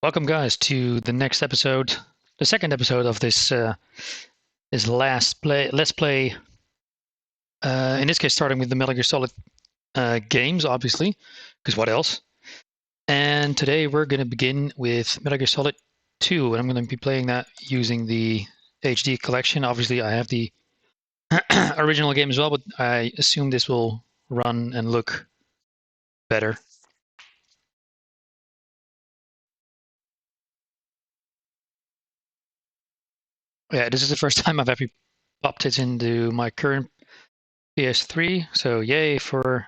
Welcome, guys, to the next episode, the second episode of this let's play. In this case, starting with the Metal Gear Solid games, obviously, because what else? And today we're going to begin with Metal Gear Solid 2, and I'm going to be playing that using the HD collection. Obviously, I have the original game as well, but I assume this will run and look better. Yeah, this is the first time I've ever popped it into my current PS3, so yay for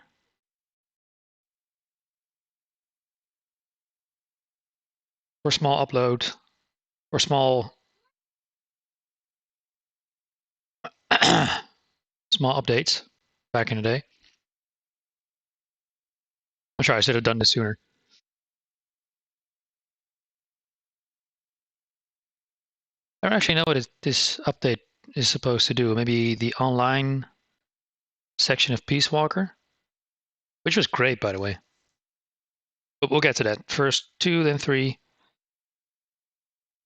small upload or small small updates back in the day. I'm sure I should have done this sooner. I don't actually know what this update is supposed to do. Maybe the online section of Peace Walker, which was great, by the way. But we'll get to that. First 2, then 3,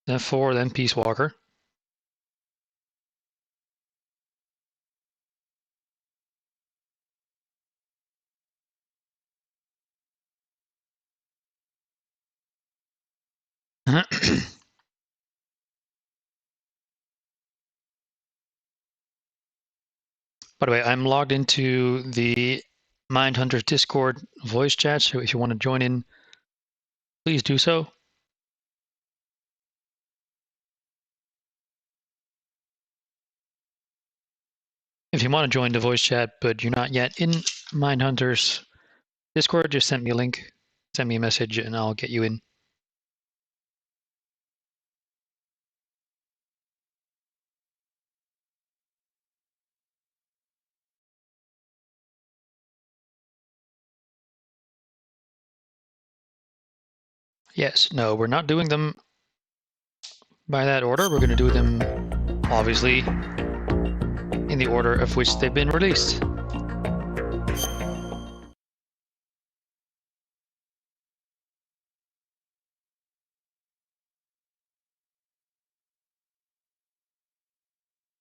then 4, then Peace Walker. By the way, I'm logged into the Mindhunter Discord voice chat, so if you want to join in, please do so. If you want to join the voice chat, but you're not yet in Mindhunter's Discord, just send me a link, send me a message, and I'll get you in. Yes, no, we're not doing them by that order. We're going to do them, obviously, in the order of which they've been released. I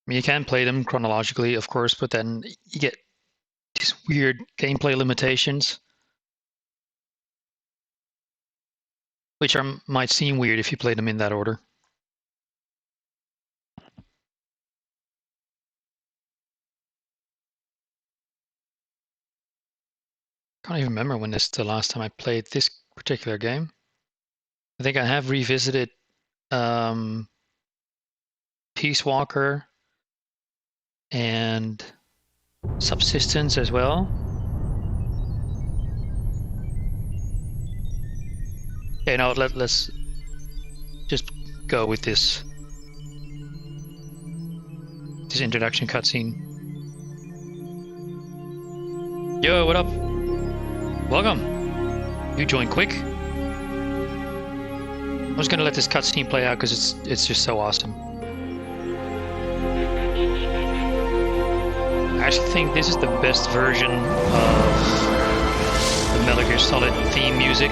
mean, you can play them chronologically, of course, but then you get these weird gameplay limitations, which might seem weird if you play them in that order. Can't even remember when this is the last time I played this particular game. I think I have revisited Peace Walker and Subsistence as well. Okay, now let's just go with this introduction cutscene. Yo, what up? Welcome. You joined quick. I'm just gonna let this cutscene play out because it's just so awesome. I actually think this is the best version of the Metal Gear Solid theme music.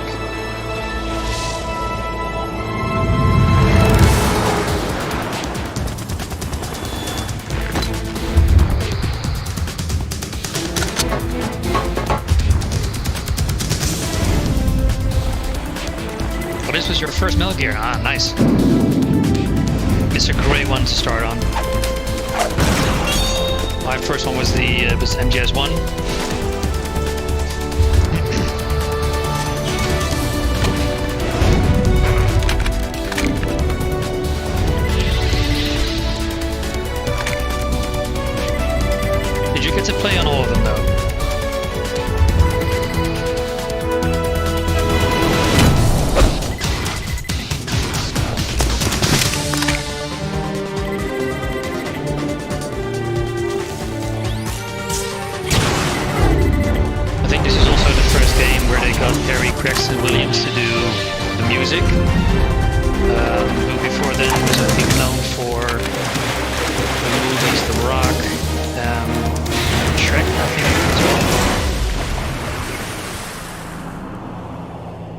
Oh, this was your first Metal Gear? Ah, nice. It's a great one to start on. My first one was the MGS2. Did you get to play on all of them though? Williams to do the music, who before then was I think known for the movies The Rock, Shrek, I think as well.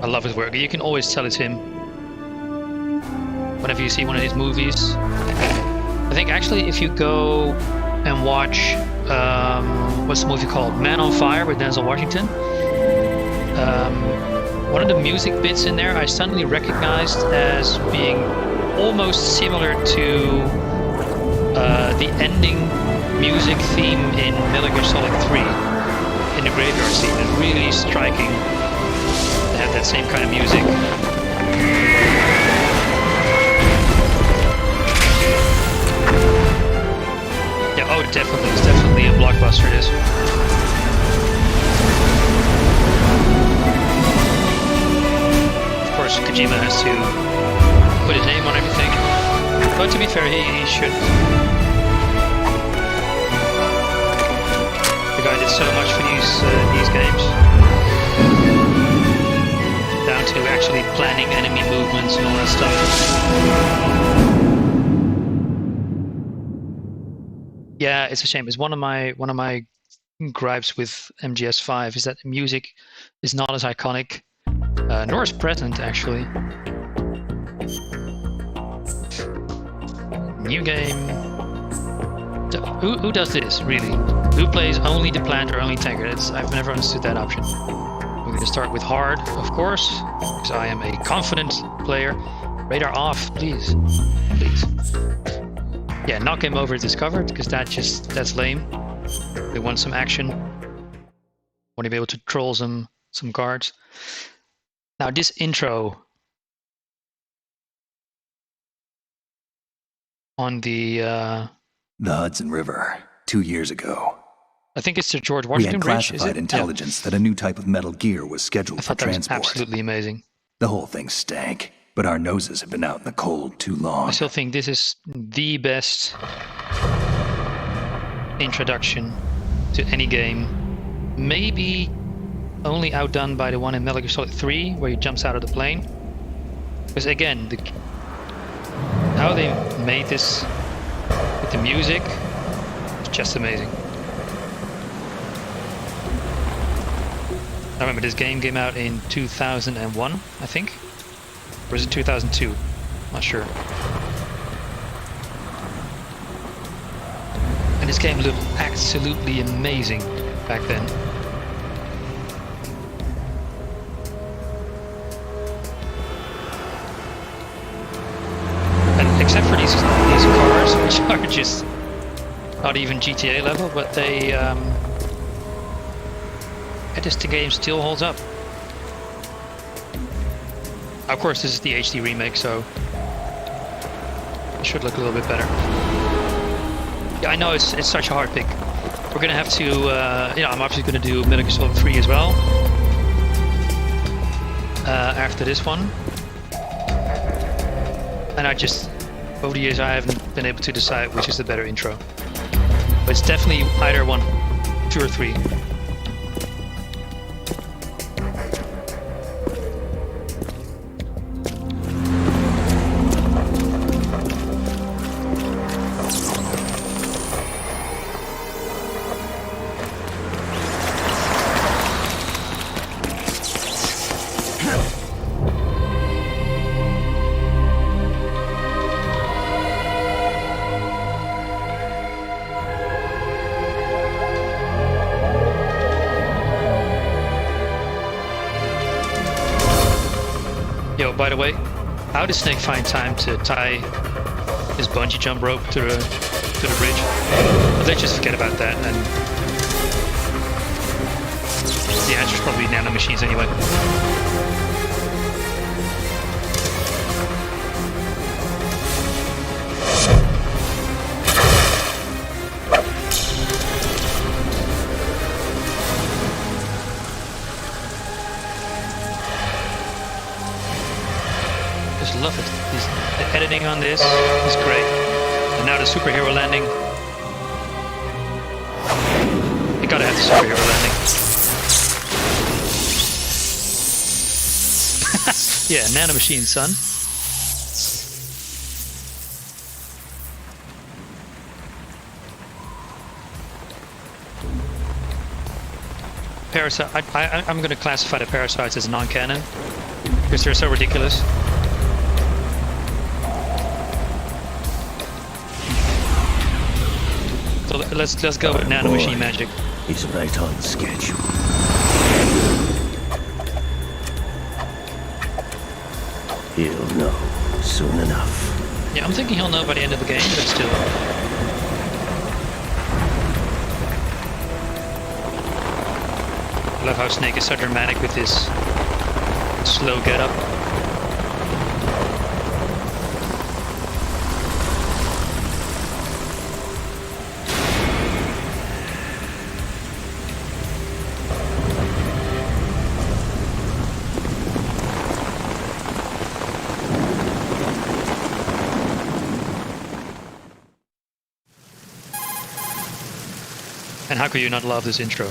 I love his work. You can always tell it's him. whenever you see one of these movies. I think actually if you go and watch, what's the movie called? Man on Fire with Denzel Washington. One of the music bits in there I suddenly recognized as being almost similar to the ending music theme in Metal Gear Solid 3 in the graveyard scene. It's really striking to have that same kind of music. Yeah, oh definitely, it's definitely a blockbuster, it is. Of course, Kojima has to put his name on everything. But to be fair, he should. The guy did so much for these games. Down to actually planning enemy movements and all that stuff. Yeah, it's a shame. It's one of my gripes with MGS5 is that the music is not as iconic, nor as present actually. New game. Who does this really? Who plays only the plant or only tanker? I've never understood that option. We're going to start with hard, of course, because I am a confident player. Radar off, please, please. Yeah, not game over discovered, because that's lame. We want some action. Want to be able to troll some guards. Now this intro on the Hudson River, 2 years ago. I think it's the George Washington Bridge. We had Bridge, classified intelligence that a new type of metal gear was scheduled for transport. That was absolutely amazing. The whole thing stank, but our noses have been out in the cold too long. I still think this is the best introduction to any game. Maybe only outdone by the one in Metal Gear Solid 3, where he jumps out of the plane. Because again, how they made this with the music is just amazing. I remember this game came out in 2001, I think. Or is it 2002? Not sure. And this game looked absolutely amazing back then. And except for these cars, which are just not even GTA level, but they this game still holds up. Of course, this is the HD remake, so it should look a little bit better. Yeah, I know it's such a hard pick. We're gonna have to, I'm obviously gonna do Metal Gear Solid 3 as well after this one. And over the years, I haven't been able to decide which is the better intro. But it's definitely either one, 2 or 3. By the way, how did Snake find time to tie his bungee jump rope to the bridge? But let's just forget about that, and the answer's probably nanomachines anyway. Love it. The editing on this is great. And now the superhero landing. You gotta have the superhero landing. Yeah, nanomachine, son. Parasite. I'm gonna classify the parasites as non-canon because they're so ridiculous. So let's go with nanomachine magic. He's right on schedule. He'll know soon enough. Yeah, I'm thinking he'll know by the end of the game, but still. I love how Snake is so dramatic with his slow get-up. And how could you not love this intro?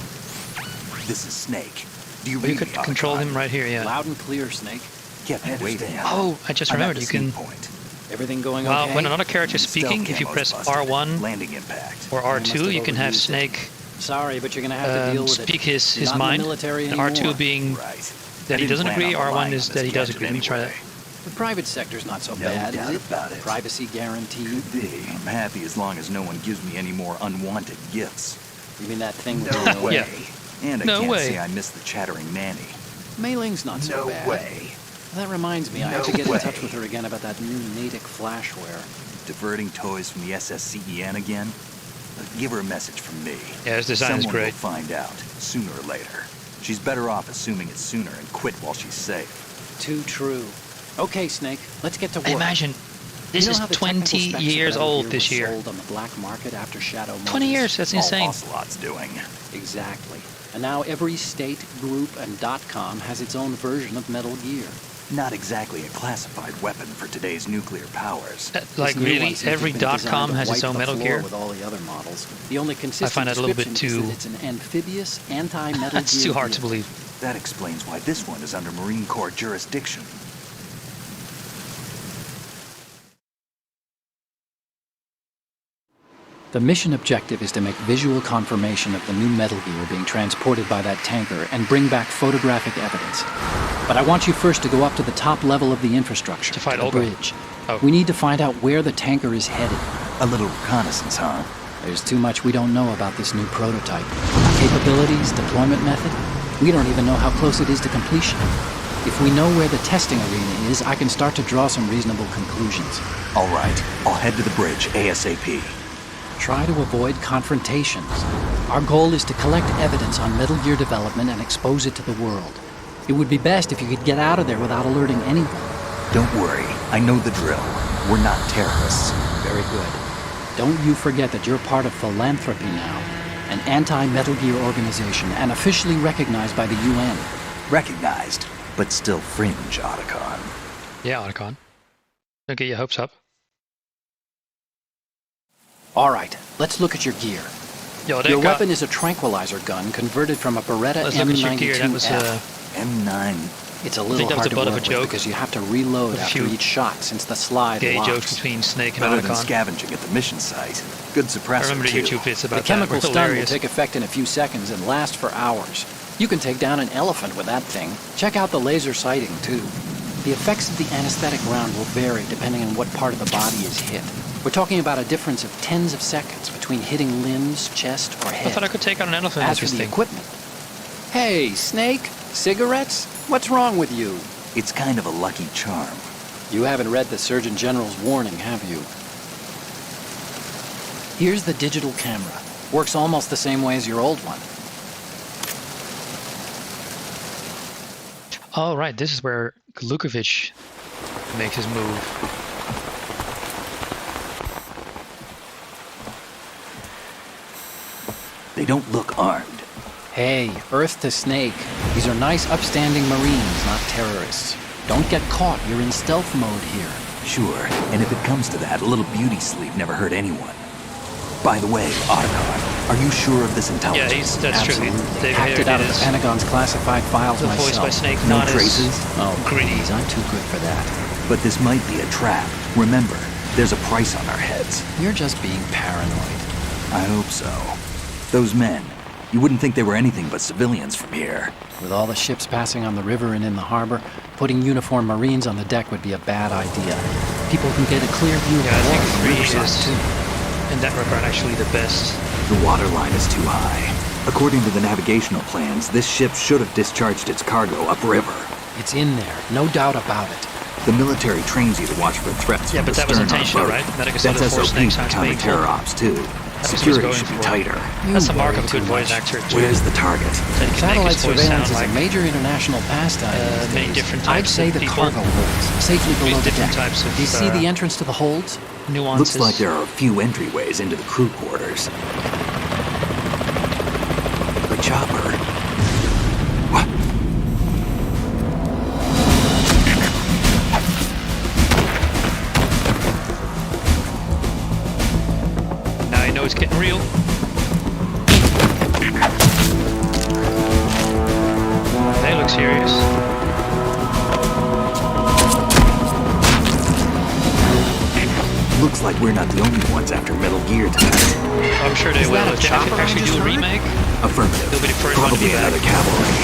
This is Snake. Do you Well, you read could me, control Otacon? him right here, yeah. Loud and clear, Snake. Kept me waiting. Oh, I just I'm at remembered, the you can... scene point. Everything going Well, okay? when another character is speaking, Stealth if you camo's press busted. R1 Landing impact. or must R2, have you can have overused it. Snake Sorry, but you're gonna have to deal with speak it. his You're not in the mind. military And anymore. R2 being Right. that he I didn't doesn't plan agree, on R1 relying is on that he this does gadget agree. Let me try that. anyway. The private sector's not so No bad, doubt is it? about it. Privacy guaranteed. Could be. I'm happy as long as no one gives me any more unwanted gifts. You mean that thing with No the way. Yeah. And I No can't way. say I miss the chattering nanny. Mailing's not so No bad. way. That reminds me, I have to No get in touch way. with her again about that new Natick flashware. Diverting toys from the SSCEN again? Give her a message from me. Yeah, his design is Someone great. will find out, sooner or later. She's better off assuming it sooner and quit while she's safe. Too true. Okay, Snake, let's get to work. Imagine, this You know is how the technical 20 specs of years Metal old Gear this were year. sold on the black market after Shadow 20 Motors? years, that's insane. All Ocelot's doing. Exactly. And now every state, group, and .com has its own version of Metal Gear. Not exactly a classified weapon for today's nuclear powers. Like This new really, one seems to have every been designed .com to has its wipe own the Metal floor Gear. with all the other models. The only consistent find that a little bit description too- is that it's an amphibious, anti-Metal That's Gear too hard to vehicle. believe. That explains why this one is under Marine Corps jurisdiction. The mission objective is to make visual confirmation of the new Metal Gear being transported by that tanker and bring back photographic evidence. But I want you first to go up to the top level of the infrastructure, To fight the Olga. bridge. Oh. We need to find out where the tanker is headed. A little reconnaissance, huh? There's too much we don't know about this new prototype. Capabilities, deployment method. We don't even know how close it is to completion. If we know where the testing arena is, I can start to draw some reasonable conclusions. All right, I'll head to the bridge ASAP. Try to avoid confrontations. Our goal is to collect evidence on Metal Gear development and expose it to the world. It would be best if you could get out of there without alerting anyone. Don't worry, I know the drill. We're not terrorists. Very good. Don't you forget that you're part of Philanthropy now, an anti-Metal Gear organization and officially recognized by the UN. Recognized, but still fringe, Otacon. Yeah, Otacon. Don't get your hopes up. All right, let's look at your gear. Yo, that Your guy- weapon is a tranquilizer gun converted from a Beretta Let's look at your gear. That was M92F. M9. It's a I little think that was hard a to butt of a work with joke. because you have to reload A after few each shot since the slide gay locks. jokes between Snake and Better than Otacon. scavenging at the mission site. Good suppressor, I remember the too. YouTube bits The about that. chemical Were stun will hilarious. take effect in a few seconds and last for hours. You can take down an elephant with that thing. Check out the laser sighting, too. The effects of the anesthetic round will vary depending on what part of the body is hit. We're talking about a difference of tens of seconds between hitting limbs, chest, or I head. thought I could take out an elephant As with for this the thing. equipment... Hey, Snake, cigarettes? What's wrong with you? It's kind of a lucky charm. You haven't read the Surgeon General's warning, have you? Here's the digital camera. Works almost the same way as your old one. Oh, right. This is where Glukovic makes his move. They don't look armed. Hey, Earth to Snake. These are nice, upstanding Marines, not terrorists. Don't get caught. You're in stealth mode here. Sure, and if it comes to that, a little beauty sleep never hurt anyone. By the way, Otacon, are you sure of this Yeah, intelligence? that's true. Absolutely. David Hacked it out of the Hayter Pentagon's classified files the myself. voice by Snake, No not traces? as Oh, gritty. please, I'm too good for that. But this might be a trap. Remember, there's a price on our heads. You're just being paranoid. I hope so. Those men, you wouldn't think they were anything but civilians from here. With all the ships passing on the river and in the harbor, putting uniformed Marines on the deck would be a bad idea. People can get a clear view of Yeah, I the think water from 3 riverside, is too. in that regard, actually the best. The water line is too high. According to the navigational plans, this ship should have discharged its cargo upriver. It's in there, no doubt about it. The military trains you to watch for threats Yeah, from but the that was stern on intentional, boat. right? Metal Gear That's Solid 4 SOP Snake for sounds counter-terror painful. ops, too. That was Security going should be for. tighter. That's the You mark worry of a good too voice much. actor. too. Where's the target? So you can make Satellite his voice surveillance sound is a like major international pastime these many days. different I'd types say of the people cargo holds, safely below the different deck. types of, Do you see the entrance to the holds? nuances. Looks like there are a few entryways into the crew quarters. The chopper. What? Now you know it's getting real. They look serious. Looks like we're not the only ones after Metal Gear tonight. I'm sure they Is will. that a If they chopper I actually just do a heard? remake, Affirmative. They'll be the first one to Probably be back. another cavalry.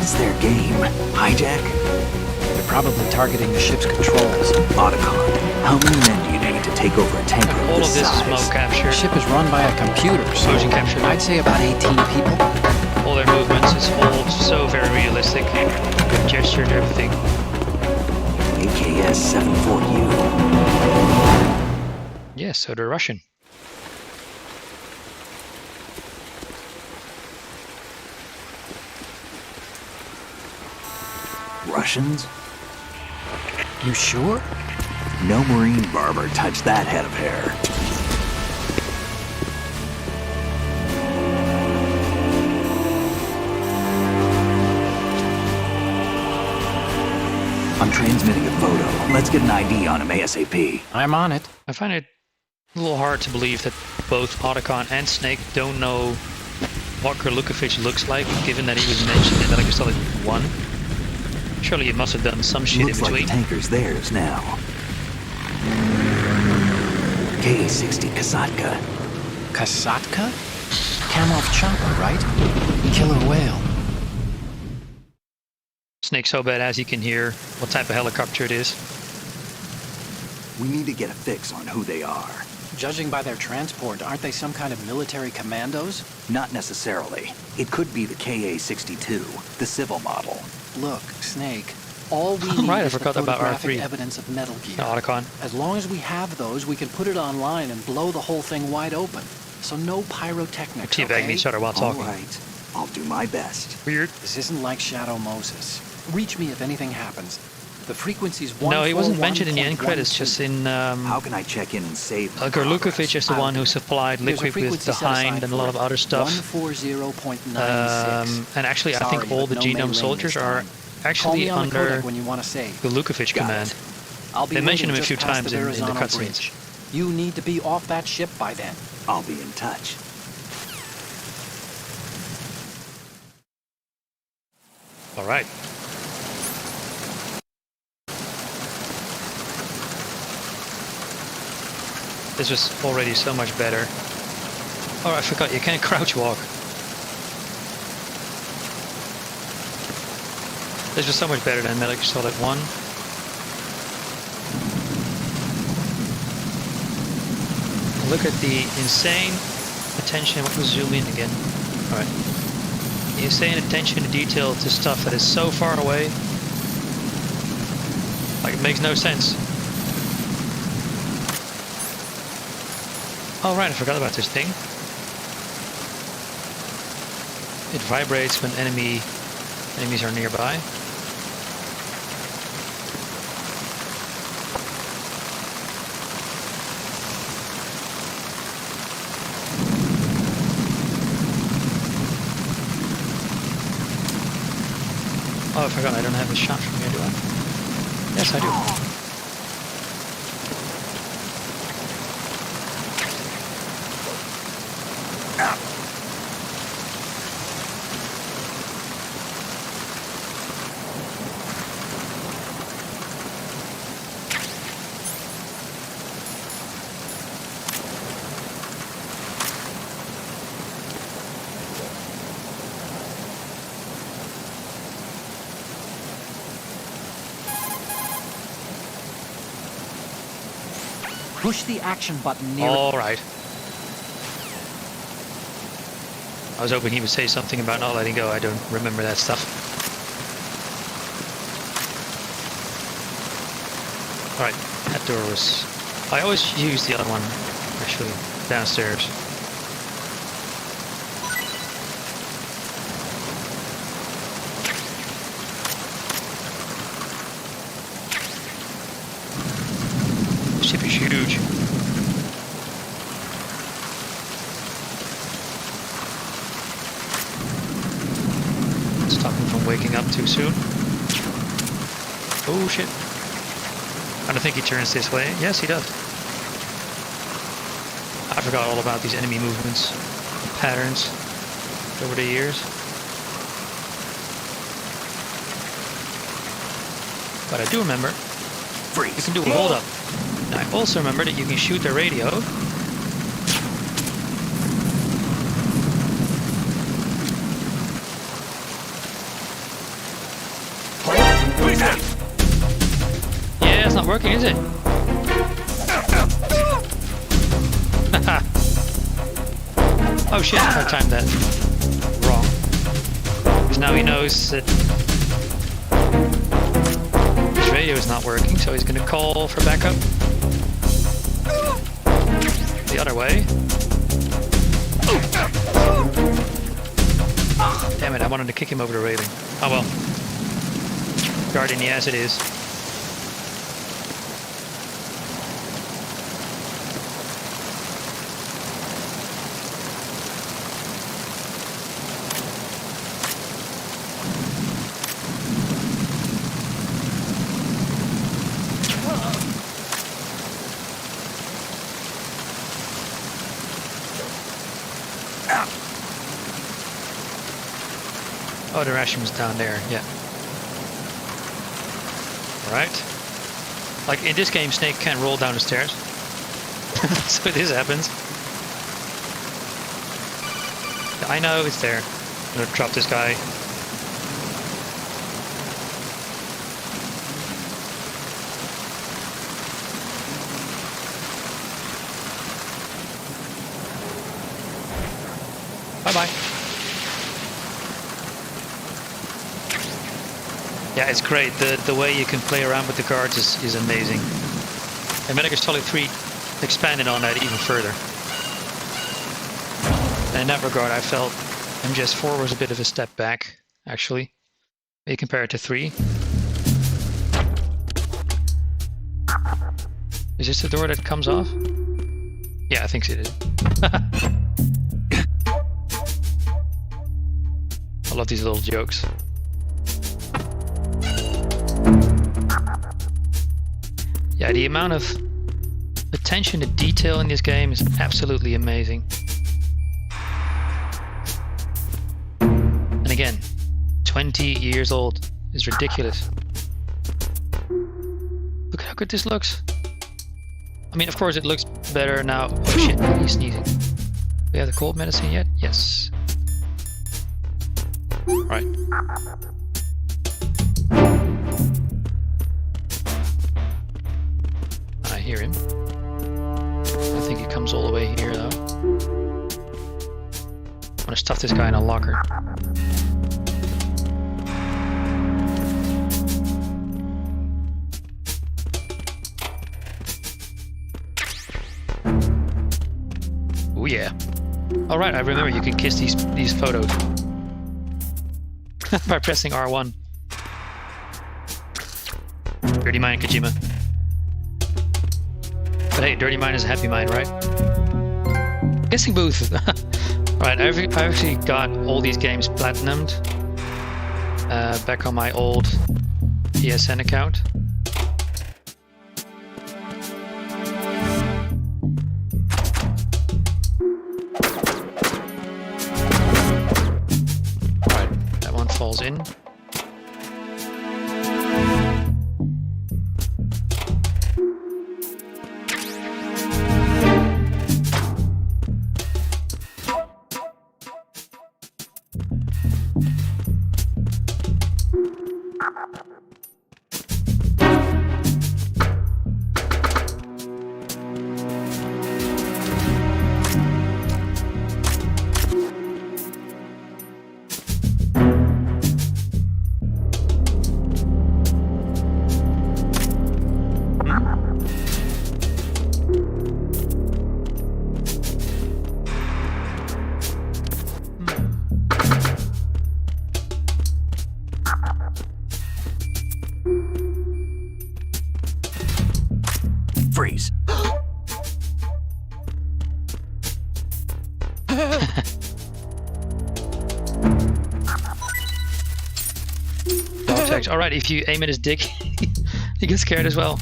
It's their game. Hijack? They're probably targeting the ship's controls. Otacon. How many men do you need to take over a tanker all of of this this is size? smoke capture. The ship is run by a computer, so Motion capture. I'd say about 18 people. All their movements is all so very realistic. Good gesture and everything. AKS 74U. Yes, so they're Russian. Russians? You sure? No Marine barber touched that head of hair. I'm transmitting a photo. Let's get an ID on him ASAP. I'm on it. I find it a little hard to believe that both Otacon and Snake don't know what Lukovic looks like, given that he was mentioned in Metal Gear Solid 1. Surely he must have done some shit Looks in like the between. tanker's theirs now. KA-60 Kasatka. Kasatka? Kamov chopper, right? Killer whale. Snake's so badass he can hear what type of helicopter it is. We need to get a fix on who they are. Judging by their transport, aren't they some kind of military commandos? Not necessarily. It could be the KA-62, the civil model. Look, Snake, all we Oh, need right, I is the forgot about photographic R3. evidence of Metal Gear. Otacon. As long as we have those, we can put it online and blow the whole thing wide open. So no pyrotechnics, Teabagging okay? each other while All talking. right. I'll do my best. Weird. This isn't like Shadow Moses. Reach me if anything happens. The frequency's No, he wasn't mentioned in the end credits, 141.12. just in... How can I check in and save my Lukovic progress? is the one who supplied There's a Liquid with frequency the set aside Hind and a for lot of it. other stuff. 140.96. And actually, I Sorry, think all but the no genome mailing soldiers this are time. Call actually me on the under codec when you want to save. the Lukovic Got command. it. I'll be They mention him waiting a few just past times the in the Verrazano cutscenes. Bridge. You need to be off that ship by then. I'll be in touch. All right. This was already so much better. Oh, I forgot, you can't crouch walk. This was so much better than Metal Gear Solid 1. Look at the insane attention. What was zoom in again? Alright. The insane attention to detail to stuff that is so far away. Like, it makes no sense. Oh right, I forgot about this thing. It vibrates when enemies are nearby. Oh, I forgot I don't have a shot from here, do I? Yes, I do. Push the action button near... All right. I was hoping he would say something about not letting go. I don't remember that stuff. All right, that door was... I always use the other one, actually, downstairs. The ship is huge. Stop him from waking up too soon. Oh shit. I don't think he turns this way. Yes, he does. I forgot all about these enemy movements, patterns over the years. But I do remember Freeze. you can do a hold up. And I also remember that you can shoot the radio. Yeah, it's not working, is it? Oh shit, I timed that wrong. Because now he knows that his radio is not working, so he's gonna call for backup. The other way. Damn it, I wanted to kick him over the railing. Oh well. Guardian, yes it is. Oh, the ration was down there, yeah. Right. Like in this game, Snake can roll down the stairs. So this happens. I know it's there. I'm gonna drop this guy. Bye-bye. Yeah, it's great. The way you can play around with the guards is amazing. And Metal Gear Solid 3 expanded on that even further. And in that regard, I felt MGS4 was a bit of a step back, actually. When you compare it to 3. Is this the door that comes off? Yeah, I think it is. I love these little jokes. Yeah, the amount of attention to detail in this game is absolutely amazing. And again, 20 years old is ridiculous. Look how good this looks. I mean, of course it looks better now. Oh shit, he's sneezing. We have the cold medicine yet? Yes. Right. I hear him. I think he comes all the way here though. I'm gonna stuff this guy in a locker. Oh yeah. Alright, I remember you can kiss these photos. By pressing R1. Dirty mind, Kojima. But hey, dirty mind is a happy mind, right? Guessing booth. Right, I've actually got all these games platinumed back on my old PSN account. Right, that one falls in. Dog tags. All right, if you aim at his dick, he gets scared as well.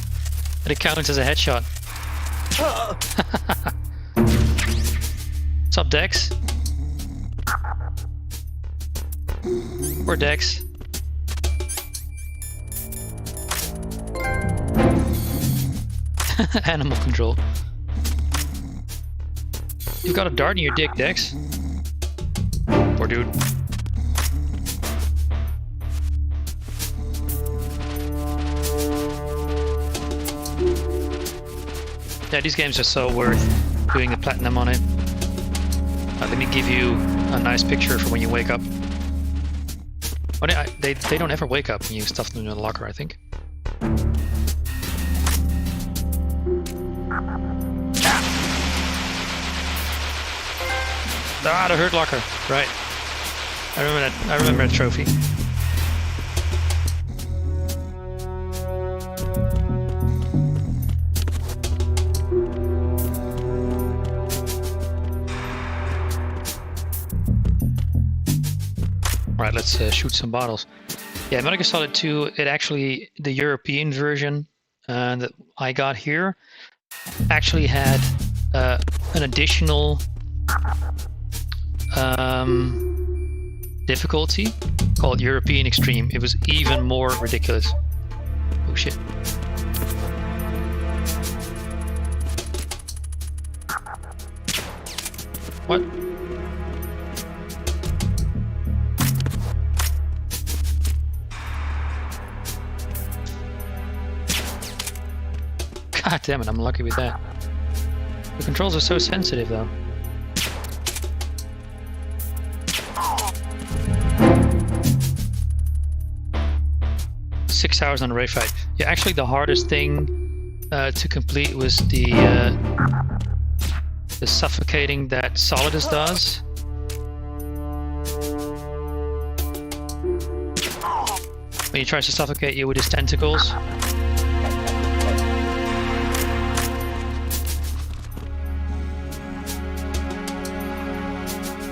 And it counts as a headshot. What's up, Dex? Or Dex? Animal control. You've got a dart in your dick, Dex. Poor dude. Yeah, these games are so worth doing the platinum on it. Let me give you a nice picture for when you wake up. Oh, they don't ever wake up when you stuff them in the locker, I think. Ah, the hurt locker. Right. I remember that. I remember that trophy. Alright, let's shoot some bottles. Yeah, Metal Gear Solid 2, it actually, the European version that I got here, actually had an additional difficulty called European Extreme. It was even more ridiculous. Oh shit. What? God damn it, I'm lucky with that. The controls are so sensitive though. Six hours on a raid fight. Yeah, actually the hardest thing to complete was the suffocating that Solidus does. When he tries to suffocate you with his tentacles.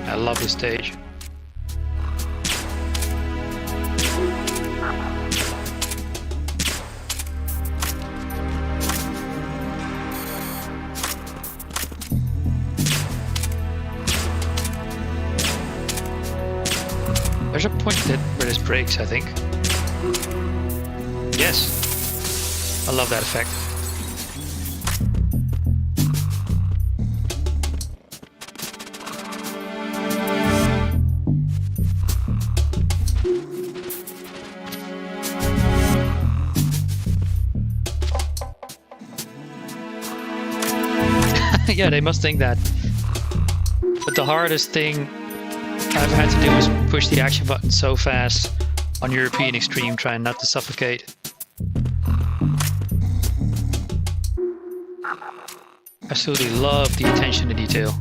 I love this stage. There's a point where this breaks, I think. Yes. I love that effect. Yeah, they must think that. But the hardest thing I've had to do is push the action button so fast on European Extreme, trying not to suffocate. I absolutely love the attention to detail.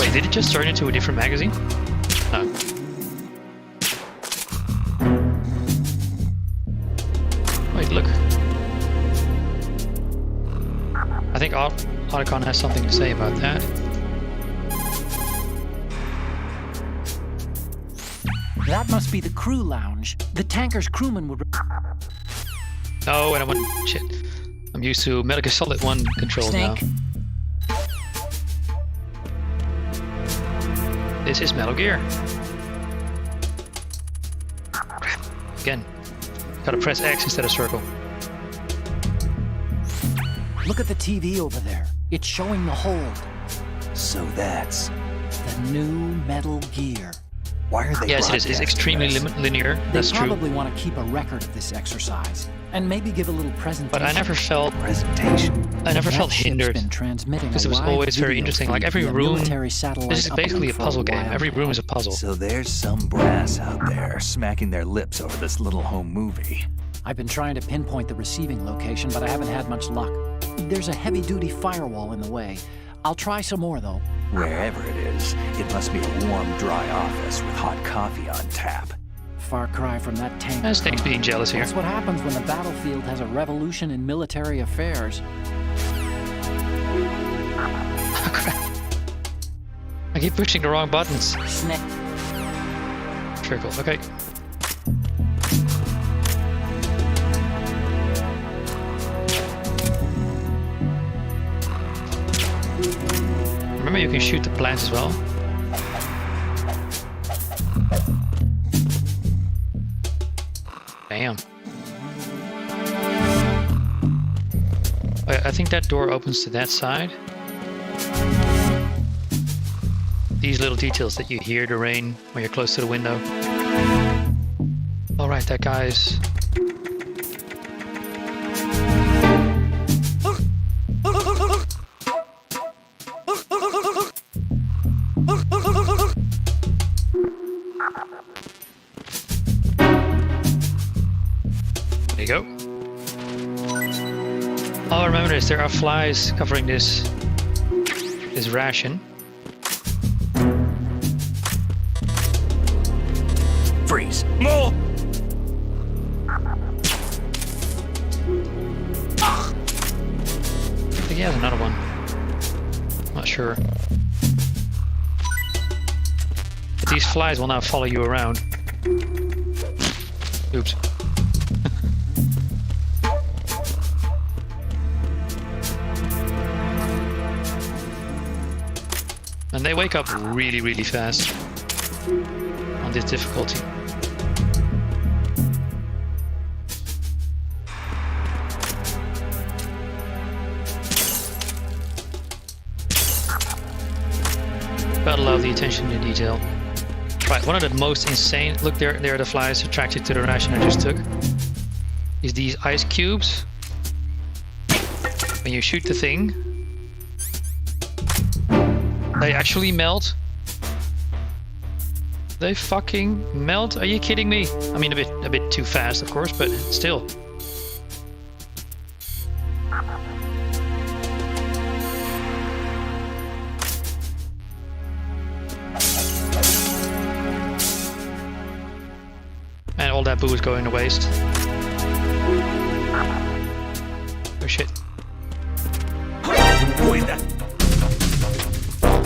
Wait, did it just turn into a different magazine? No. Wait, look. I think Otacon has something to say about that. That must be the crew lounge. The tanker's crewman would... Oh, and I want... Shit. I'm used to Metal Gear Solid 1 controls now. This is Metal Gear. Crap. Again. Gotta press X instead of circle. Look at the TV over there. It's showing the hold. So that's the new Metal Gear. Why are they? Yes, it is. It's extremely linear. That's true. They probably want to keep a record of this exercise and maybe give a little presentation. But I never felt hindered because it was always very interesting. Like every room, this is basically a puzzle game. Every room is a puzzle. So there's some brass out there smacking their lips over this little home movie. I've been trying to pinpoint the receiving location, but I haven't had much luck. There's a heavy-duty firewall in the way. I'll try some more, though. Wherever it is, it must be a warm, dry office with hot coffee on tap. Far cry from that tank. That's Snake's being jealous here. That's what happens when the battlefield has a revolution in military affairs. Oh, crap. I I keep pushing the wrong buttons. Snap. Circle, okay. Remember you can shoot the plants as well. Damn. I think that door opens to that side. These little details that you hear the rain when you're close to the window. Alright, that guy's... There you go. Oh, remember this, there are flies covering this ration. Freeze. More! I think he has another one. Not sure. But these flies will now follow you around. Oops. And they wake up really, really fast on this difficulty. Gotta love the attention to detail. Right, one of the most insane... Look, there are the flies attracted to the ration I just took. Is these ice cubes. When you shoot the thing, they actually melt. They fucking melt? Are you kidding me? I mean, a bit too fast, of course, but still. And all that boo is going to waste. Oh shit.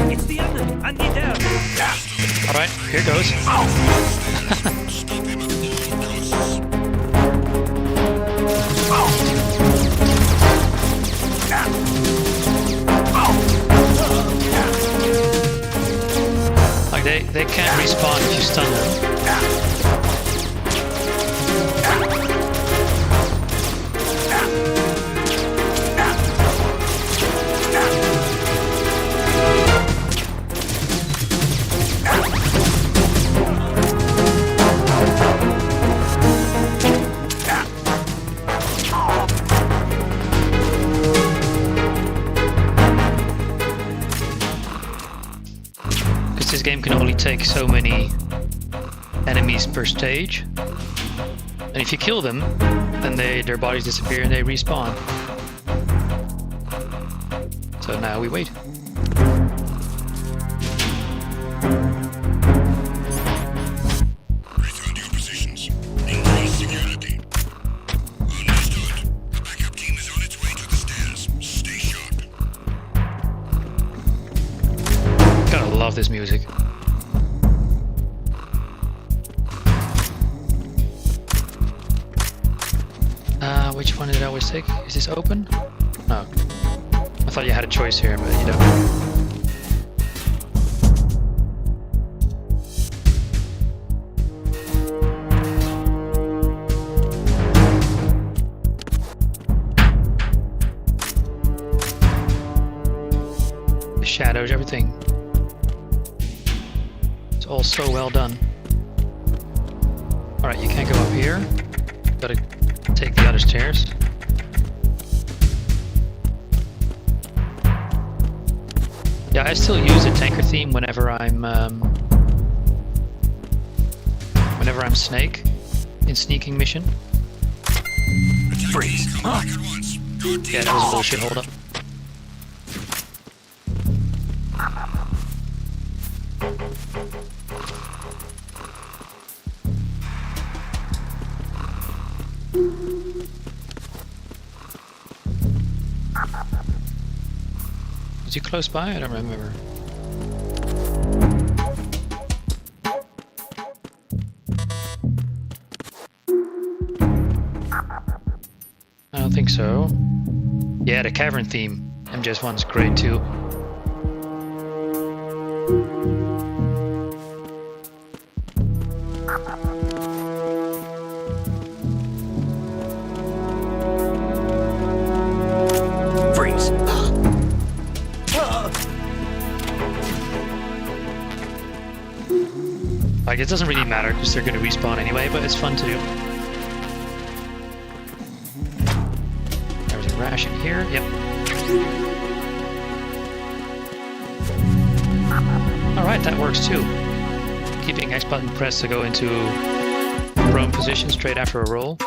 It's the enemy, and they're down. Alright, here goes. Like they can't respawn if you stun them. This game can only take so many enemies per stage, and if you kill them, then their bodies disappear and they respawn. So now we wait. Return to your positions. Increase security. Understood. The backup team is on its way to the stairs. Stay sharp. Gotta love this music. Which one did I always take? Is this open? No. I thought you had a choice here, but you don't. The shadows, everything. It's all so well done. Alright, you can't go up here. Gotta take the other stairs. Yeah, I still use the tanker theme whenever I'm Snake in sneaking mission. Freeze. Come back at once. Good Yeah, that was a bullshit hold up. Was he close by? I don't remember. think so. Yeah, the cavern theme. MGS1's great too. Freeze. Like, it doesn't really matter because they're going to respawn anyway, but it's fun to do. There's a ration here. Yep. Alright, that works too. Keeping X button pressed to go into prone position straight after a roll.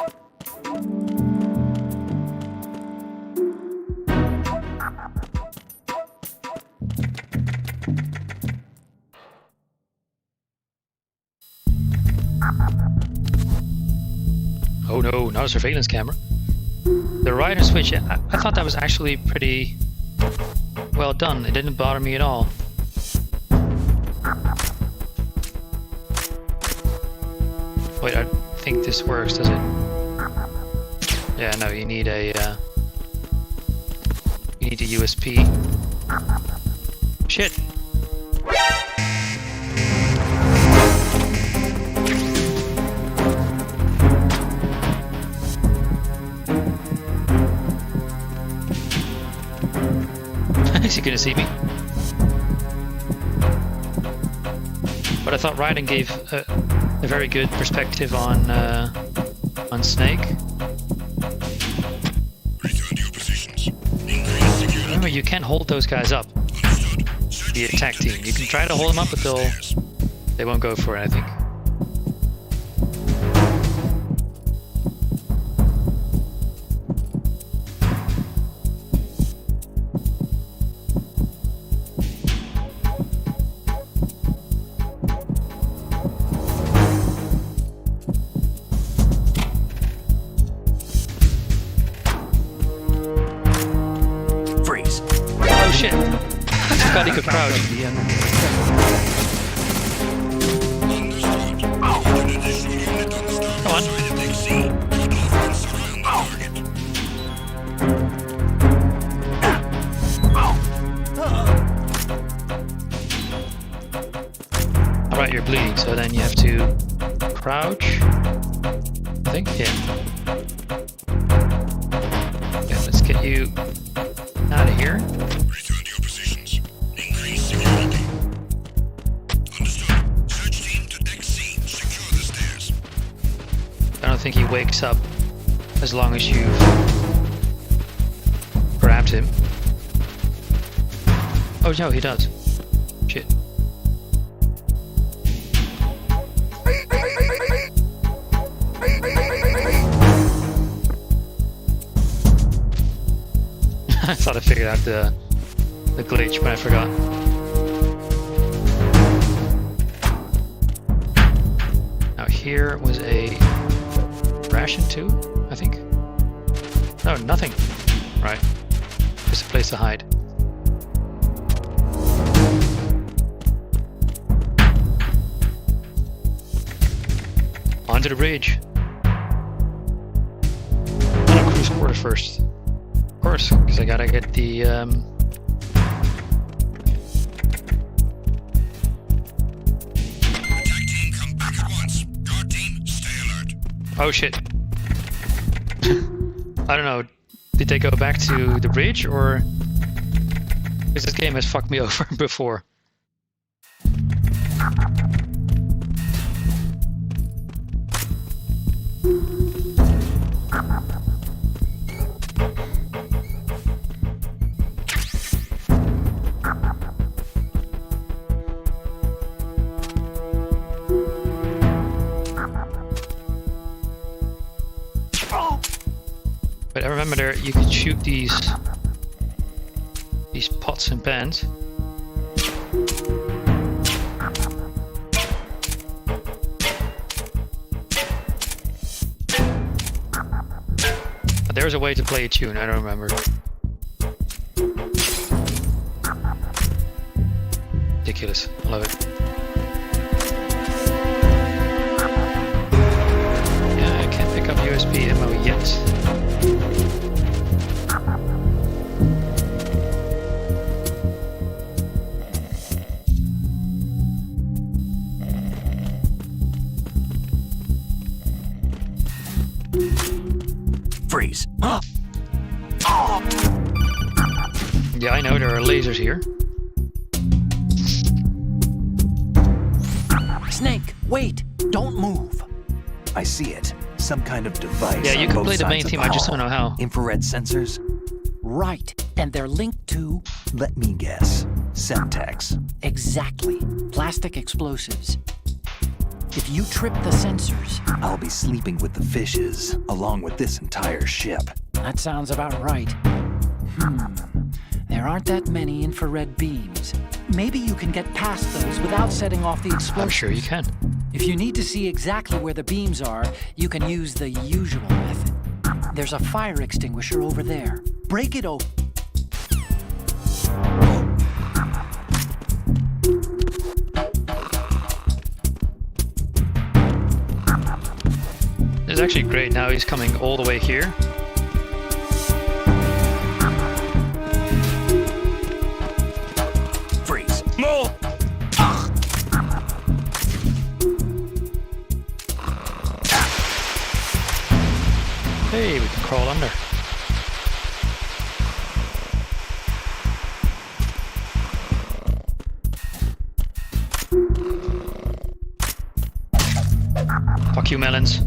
Oh no, not a surveillance camera. The rider switch, I thought that was actually pretty well done. It didn't bother me at all. Wait, I think this works, does it? Yeah, no, you need a USP. Shit. Is he gonna see me? But I thought Raiden gave a very good perspective on Snake. Return to your positions. Increase security. Remember, you can't hold those guys up. Understood. Search The attack to team. You can try to hold them up, but they won't go for it, I think. Freeze. Oh shit! I forgot he could crouch. Understood. An additional unit on the starboard Come on. side of Deck C. Cut off and surround the target. Alright, you're bleeding, so then you have to crouch. I think? Yeah. Yeah, let's get you out of here. Return to your positions. Increase security. Understood. Search team to Deck C. Secure the stairs. I don't think he wakes up as long as you've grabbed him. Oh no, he does. Shit. I thought I figured out the glitch, but I forgot. Now here was a ration too, I think. No, nothing. Right. Just a place to hide. Onto the bridge. On a cruise quarter first. Of course, because I gotta get the Attack team, come back at once. Guard team, stay alert. oh shit. I don't know. Did they go back to the bridge or because this game has fucked me over before? But I remember there you could shoot these pots and pans. But there's a way to play a tune, I don't remember. Ridiculous, I love it. Yeah, I can't pick up USB ammo yet. Yeah, I know there are lasers here. Snake, wait! Don't move! I see it. Some kind of device. Yeah, you on can both play the main sides of theme, the I just hull. don't know how. Infrared sensors? Right, and they're linked to... Let me guess. Semtex. Exactly. Plastic explosives. If you trip the sensors... I'll be sleeping with the fishes, along with this entire ship. That sounds about right. There aren't that many infrared beams. Maybe you can get past those without setting off the explosives. I'm sure you can. If you need to see exactly where the beams are, you can use the usual method. There's a fire extinguisher over there. Break it open. It's actually great. Now he's coming all the way here. Freeze. No! Hey, we can crawl under. Fuck you, melons.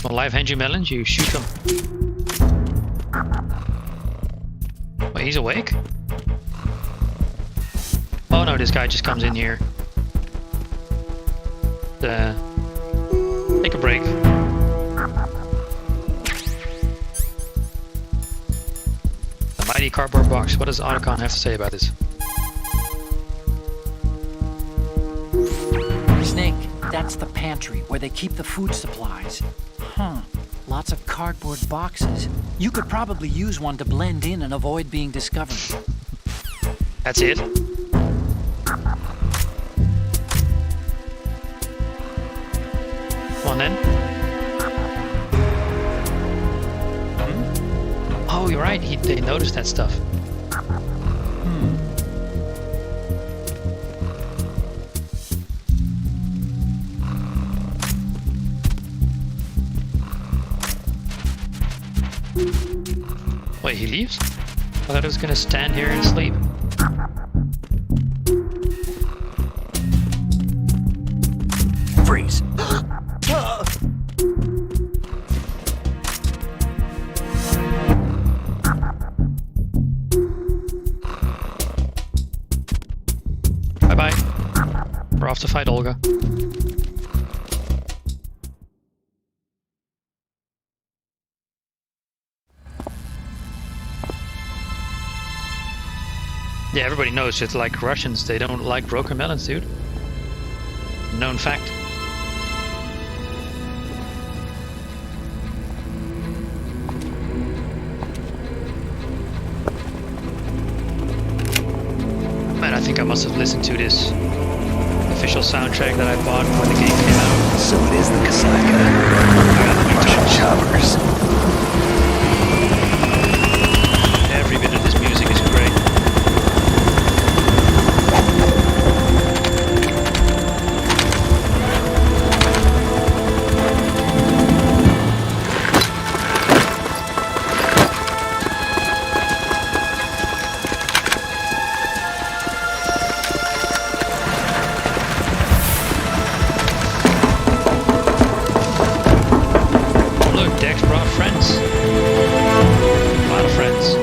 Well, live hand you melons, you shoot them. Wait, he's awake? Oh no, this guy just comes in here. Take a break. The mighty cardboard box. What does Otacon have to say about this? Snake, that's the pantry where they keep the food supplies. Lots of cardboard boxes. You could probably use one to blend in and avoid being discovered. That's it. Come on then. Oh, you're right. They noticed that stuff. Wait, he leaves? I thought he was gonna stand here and sleep. Freeze. Bye-bye. We're off to fight Olga. Yeah, everybody knows it's like Russians. They don't like broken melons, dude. Known fact. Man, I think I must have listened to this official soundtrack that I bought when the game came out. So it is the Kasaka. Russian choppers. Every bit of this music is great. Look, Dex brought friends. A lot of friends.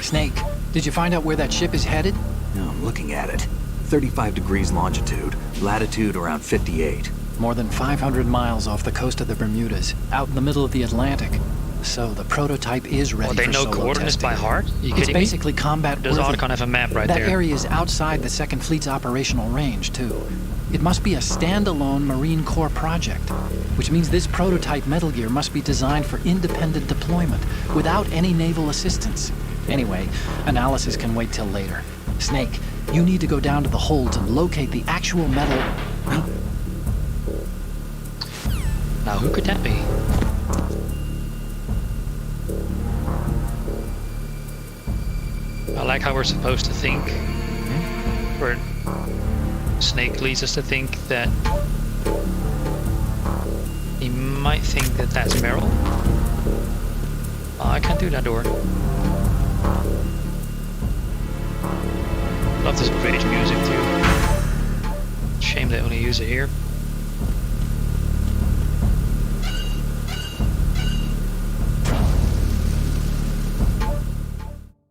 Snake, did you find out where that ship is headed? No, I'm looking at it. 35 degrees longitude, latitude around 58. More than 500 miles off the coast of the Bermudas, out in the middle of the Atlantic. So the prototype is ready Well, they for know solo coordinates testing. by heart? You It's kidding me? basically combat Does worthy. Otacon have a map right That there? area is outside the Second Fleet's operational range, too. It must be a standalone Marine Corps project, which means this prototype Metal Gear must be designed for independent deployment, without any naval assistance. Anyway, analysis can wait till later. Snake, you need to go down to the holds and locate the actual metal... Now, who could that be? I like how we're supposed to think. Where Snake leads us to think that he might think that that's Meryl. Oh, I can't do that door. Love this British music too. Shame they only use it here.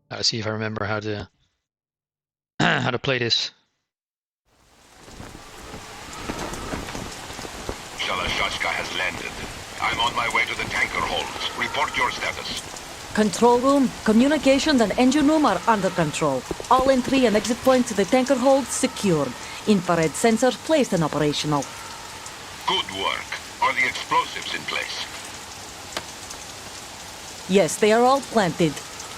Let's see if I remember how to how to play this. Shalashashka has landed. I'm on my way to the tanker holds. Report your status. Control room, communications and engine room are under control. All entry and exit points to the tanker hold secured. Infrared sensors placed and operational. Good work. Are the explosives in place? Yes, they are all planted.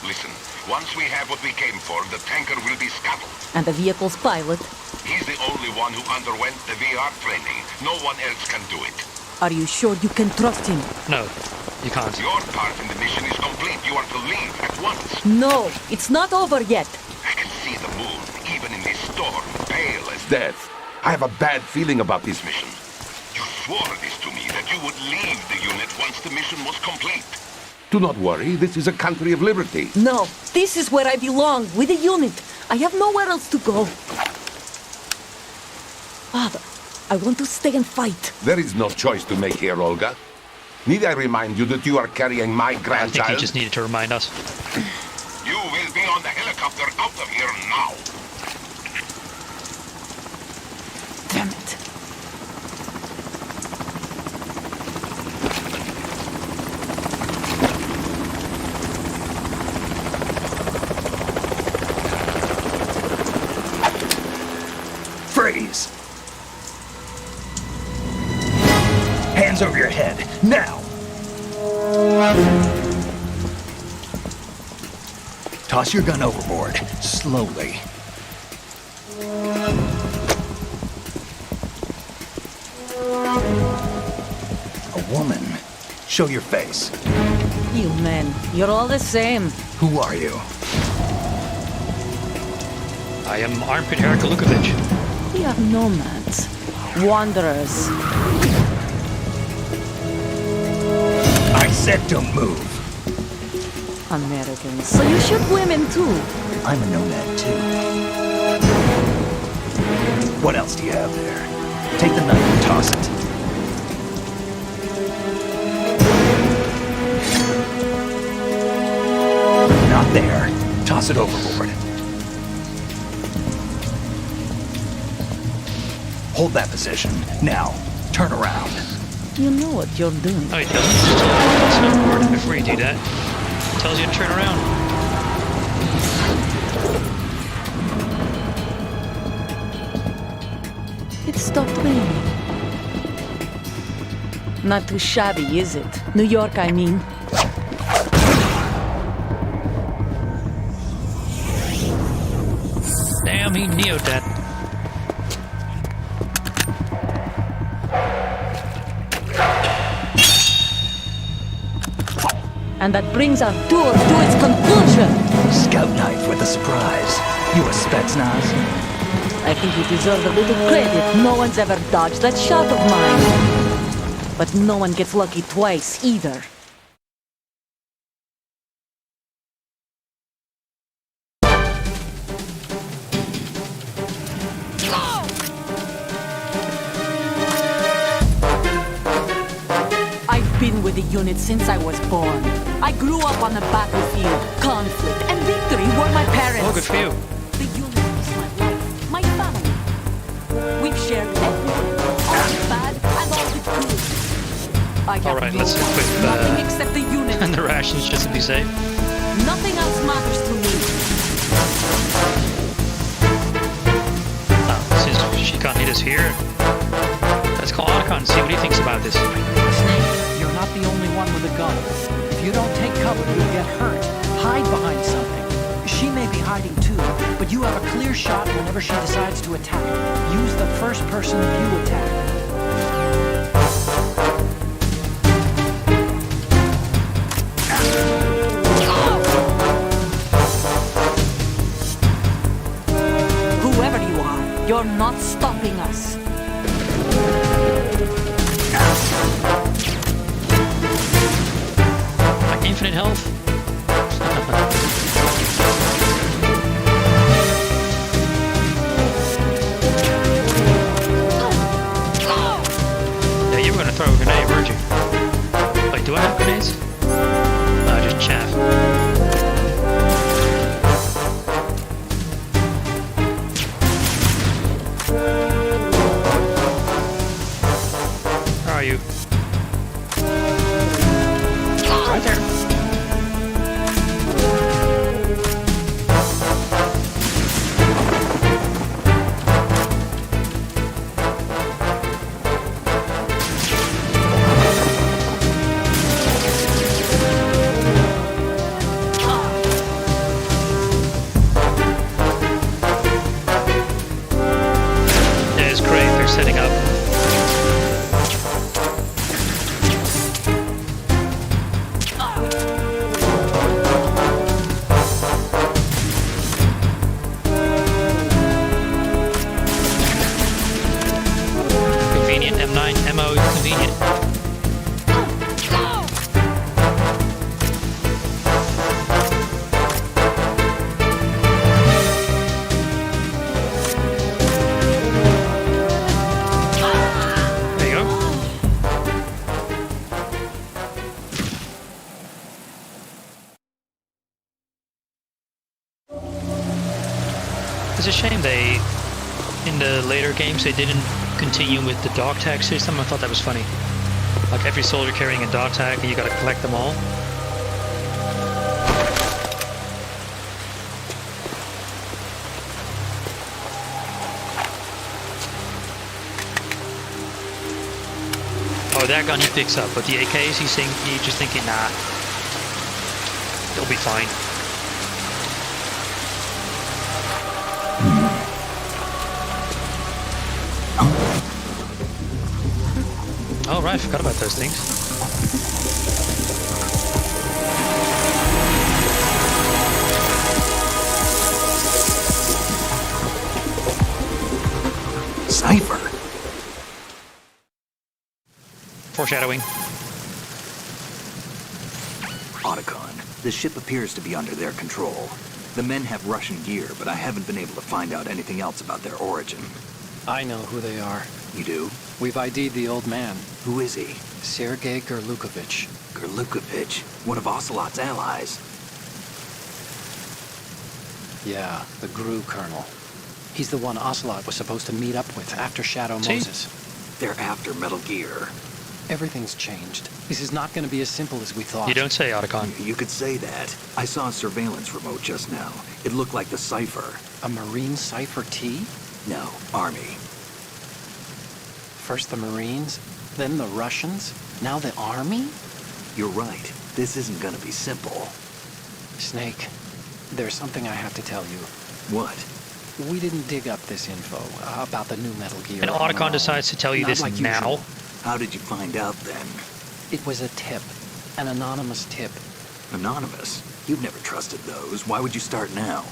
Listen, once we have what we came for, the tanker will be scuttled. And the vehicle's pilot. He's the only one who underwent the VR training. No one else can do it. Are you sure you can trust him? No, you can't. Your part in the mission is complete. You are to leave at once. No, it's not over yet. I can see the moon, even in this storm, pale as death. I have a bad feeling about this mission. You swore this to me, that you would leave the unit once the mission was complete. Do not worry, this is a country of liberty. No, this is where I belong, with the unit. I have nowhere else to go. Father, I want to stay and fight. There is no choice to make here, Olga. Need I remind you that you are carrying my I think grandchild? he just needed to remind us. You will be on the helicopter out of here now. Damn it. Freeze! Hands over your head, now! Toss your gun overboard, slowly. A woman. Show your face. You men, you're all the same. Who are you? I am Armpit Herkulovic. We are nomads, wanderers. I said don't move. Americans. So you shoot women too. I'm a nomad too. What else do you have there? Take the knife and toss it. Not there. Toss it overboard. Hold that position. Now, turn around. You know what you're doing. No, he doesn't. Just hold the snowboard before you do that. It tells you to turn around. It stopped raining. Not too shabby, is it? New York, I mean. Damn, he neoed that. And that brings our tour to its conclusion. Scout knife with a surprise. You a Spetsnaz? I think you deserve a little credit. No one's ever dodged that shot of mine. But no one gets lucky twice, either. I've been with the unit since I was born. I grew up on the battlefield. Conflict and victory were my parents. Oh, good for you. The unit is my life, my family. We've shared everything, all the bad and all the good. I have Alright, no let's doubts. equip Nothing except the unit. and the rations just to be safe. Nothing else matters to me. Since she can't hit us here, let's call Otacon and see what he thinks about this. Snake, you're not the only one with a gun. If you don't take cover, you'll get hurt. Hide behind something. She may be hiding too, but you have a clear shot whenever she decides to attack. Use the first person view attack. Whoever you are, you're not stopping us. Like infinite health? Yeah, you were gonna throw a grenade, weren't you? Wait, do I have grenades? No, just chaff. Where are you? Right there. Yeah, it's great. They're setting up. Convenient. M9 ammo is convenient. There you go. It's a shame they, in the later games, they didn't continue with the dog tag system. I thought that was funny. Like every soldier carrying a dog tag and you gotta collect them all. Oh, that gun he picks up, but the AKs he's just thinking, nah, they'll be fine. Oh right, forgot about those things. Cypher. Foreshadowing. Otacon, the ship appears to be under their control. The men have Russian gear, but I haven't been able to find out anything else about their origin. I know who they are. You do? We've ID'd the old man, Who is he? Sergei Gerlukovich. Gerlukovich, one of Ocelot's allies. Yeah, the GRU colonel. He's the one Ocelot was supposed to meet up with after Shadow See? Moses. They're after Metal Gear. Everything's changed. This is not going to be as simple as we thought. You don't say, Otacon. You could say that. I saw a surveillance remote just now. It looked like the Cypher. A Marine Cypher T? No, Army. First the Marines, then the Russians, now the Army? You're right. This isn't gonna be simple. Snake, there's something I have to tell you. What? We didn't dig up this info about the new Metal Gear. And on our Otacon own. decides to tell you Not this like now. usual. How did you find out then? It was a tip. An anonymous tip. Anonymous? You've never trusted those. Why would you start now?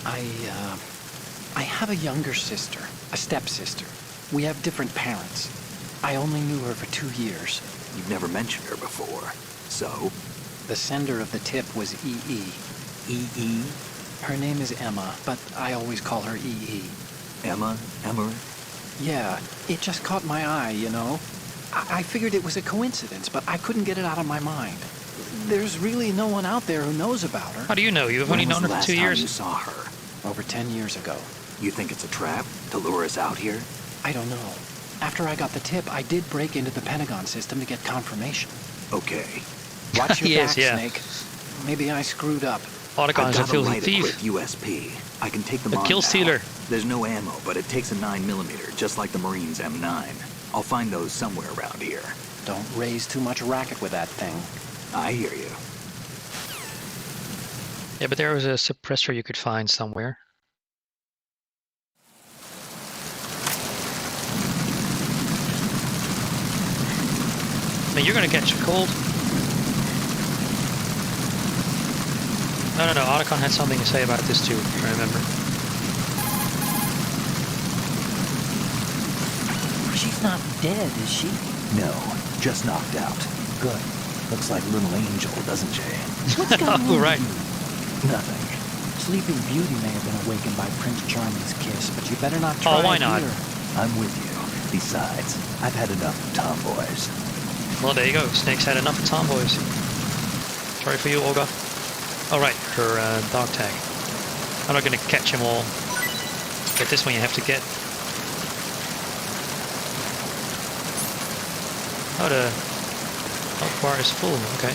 I have a younger sister, a stepsister. We have different parents. I only knew her for 2 years. You've never mentioned her before. So? The sender of the tip was EE. E.E.? Her name is Emma, but I always call her EE. Emma? Emmer? Yeah, it just caught my eye, you know? I figured it was a coincidence, but I couldn't get it out of my mind. There's really no one out there who knows about her. How do you know? You've only When was known her the for last 2 time years. you saw her? Over 10 years ago. You think it's a trap? To lure us out here? I don't know. After I got the tip, I did break into the Pentagon system to get confirmation. Okay. Watch your Yes, back, yeah. Snake. Maybe I screwed up. Otacon I've is a got a filthy light-equipped thief. USP. I can take them A on kill now. stealer. There's no ammo, but it takes a 9mm, just like the Marines' M9. I'll find those somewhere around here. Don't raise too much racket with that thing. I hear you. Yeah, but there was a suppressor you could find somewhere. I mean, you're gonna catch a cold. No, Otacon had something to say about this too, I remember. She's not dead, is she? No, just knocked out. Good. Looks like Little Angel, doesn't she? What's going on? Oh, right. Nothing. Sleeping Beauty may have been awakened by Prince Charming's kiss, but you better not try Oh, why it not? here. I'm with you. Besides, I've had enough of tomboys. Well, there you go. Snake's had enough of tomboys. Sorry for you, Olga. All right, her dog tag. I'm not gonna catch them all. But this one you have to get. Oh, the health bar is full. Okay.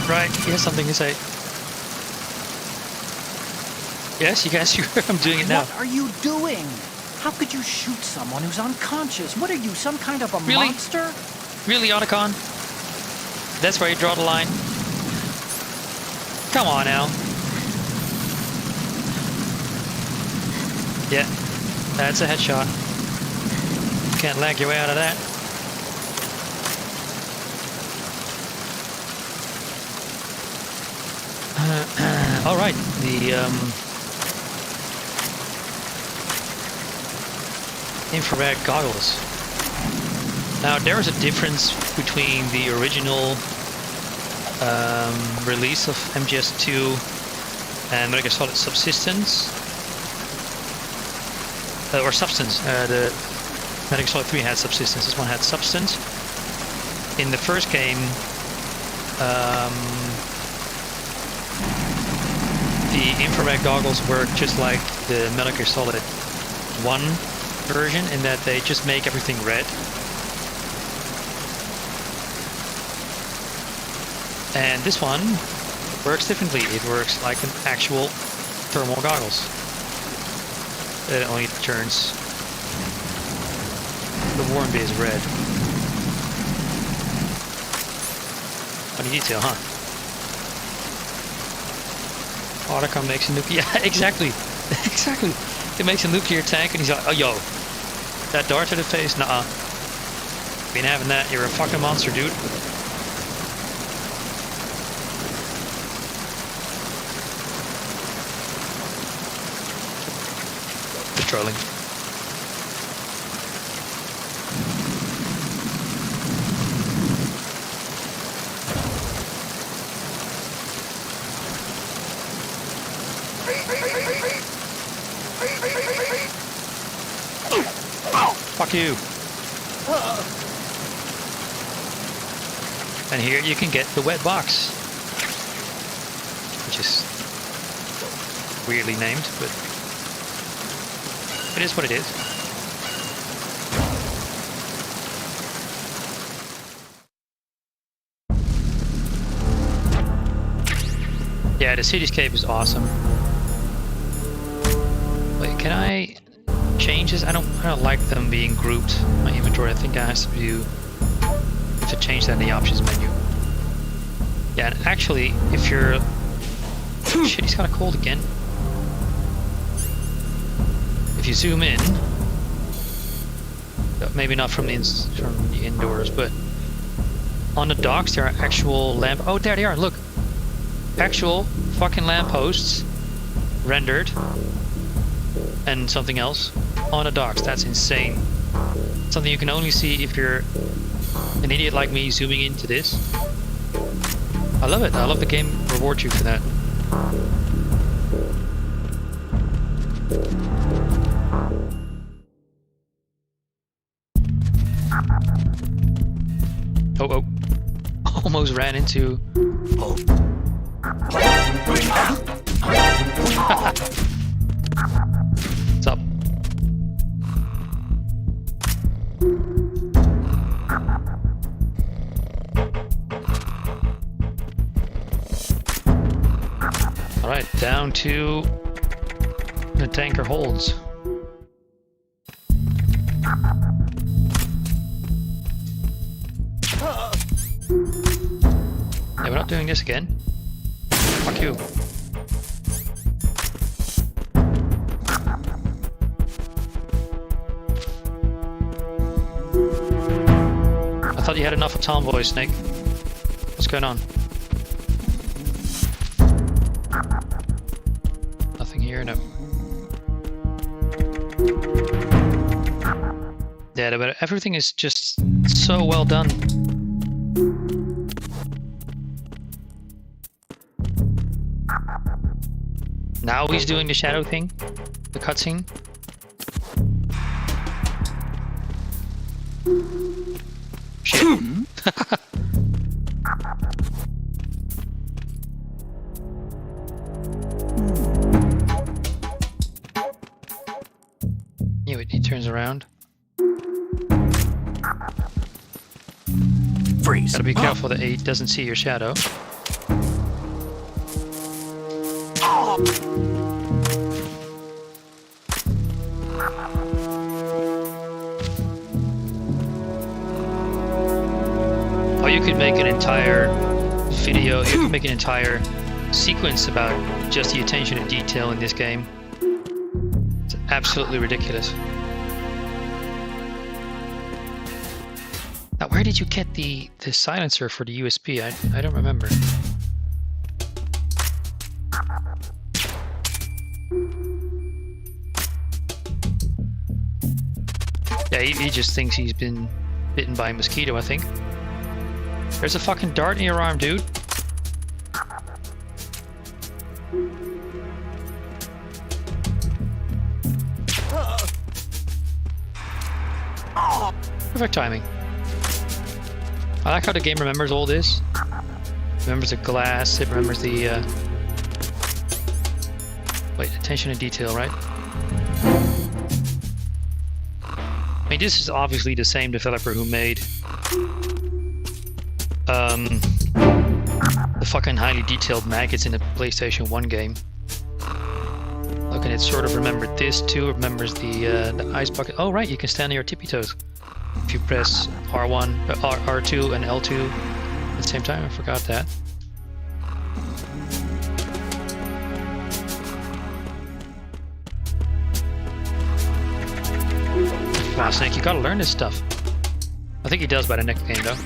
Right, he has something to say. Yes, you guys, I'm doing it now. What are you doing? How could you shoot someone who's unconscious? What are you, some kind of a Really? monster? Really, Otacon? That's where you draw the line? Come on now. Yeah, that's a headshot. Can't lag your way out of that. All right, the infrared goggles. Now there is a difference between the original release of MGS2 and Metal Gear Solid Subsistence, or Substance. The Metal Gear Solid 3 had Subsistence. This one had Substance. In the first game, the infrared goggles work just like the Metal Gear Solid 1 version in that they just make everything red. And this one works differently. It works like an actual thermal goggles. It only turns the warm bit red. Funny detail, huh? Otacon makes a nuclear... Yeah, exactly. Exactly. It makes a nuclear tank and he's like, oh, yo. That dart to the face? Nuh-uh. Been having that. You're a fucking monster, dude. Just trolling. Fuck you. And here you can get the wet box, which is weirdly named, but it is what it is. Yeah, the cityscape is awesome. Wait, can I change this? I don't like them being grouped in my inventory. I think I have to view to change that in the options menu. Yeah, and actually, if you're... Shit, he's kind of cold again. If you zoom in, maybe not from the indoors, but on the docks there are actual lamp... Oh, there they are, look! Actual fucking lampposts rendered and something else on the docks. That's insane. Something you can only see if you're an idiot like me zooming into this. I love it. I love the game rewards you for that. Oh. Almost ran into... What's up? Alright, down to the tanker holds. Yeah, we're not doing this again. Fuck you. I thought you had enough of Tomboy, Snake. What's going on? Nothing here, no. Yeah, but everything is just so well done. Now he's doing the shadow thing, the cutscene. Shit. Yeah, he turns around. Freeze. Gotta be careful that he doesn't see your shadow. Oh, you could make an entire video, you could make an entire sequence about just the attention to detail in this game. It's absolutely ridiculous. Now, where did you get the silencer for the USB? I don't remember. Yeah, he just thinks he's been bitten by a mosquito, I think. There's a fucking dart in your arm, dude. Perfect timing. I like how the game remembers all this. Remembers the glass, it remembers the wait, attention to detail, right? I mean, this is obviously the same developer who made the fucking highly detailed maggots in the PlayStation 1 game. Look, and it sort of remembered this too. It remembers the ice bucket. Oh right, you can stand on your tippy toes if you press R1, R2 and L2 at the same time. I forgot that. Wow, Snake, you gotta learn this stuff. I think he does by the next game, though.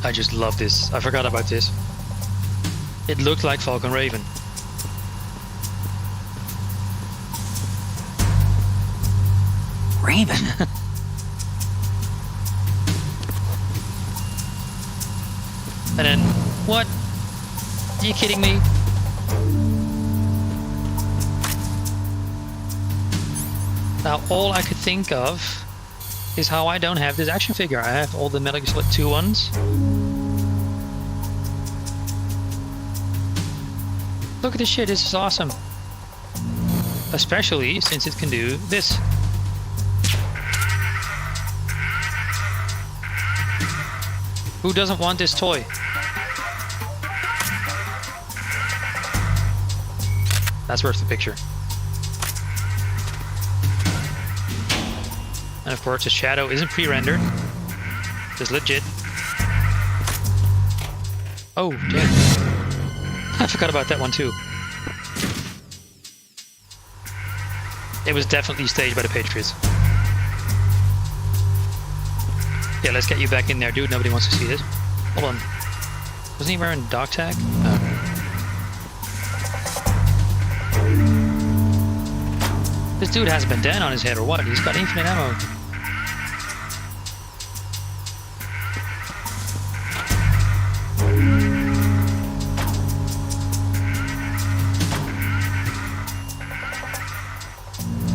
I just love this. I forgot about this. It looked like Falcon Raven. Raven? And then, what? Are you kidding me? Now, all I could think of is how I don't have this action figure. I have all the Metal Gear Solid 2 ones. Look at this shit, this is awesome. Especially since it can do this. Who doesn't want this toy? That's worth the picture. And of course the shadow isn't pre-rendered. It's legit. Oh, damn. I forgot about that one too. It was definitely staged by the Patriots. Yeah, let's get you back in there, dude. Nobody wants to see this. Hold on. Wasn't he wearing dog tag? Oh. This dude has a bandana on his head or what? He's got infinite ammo.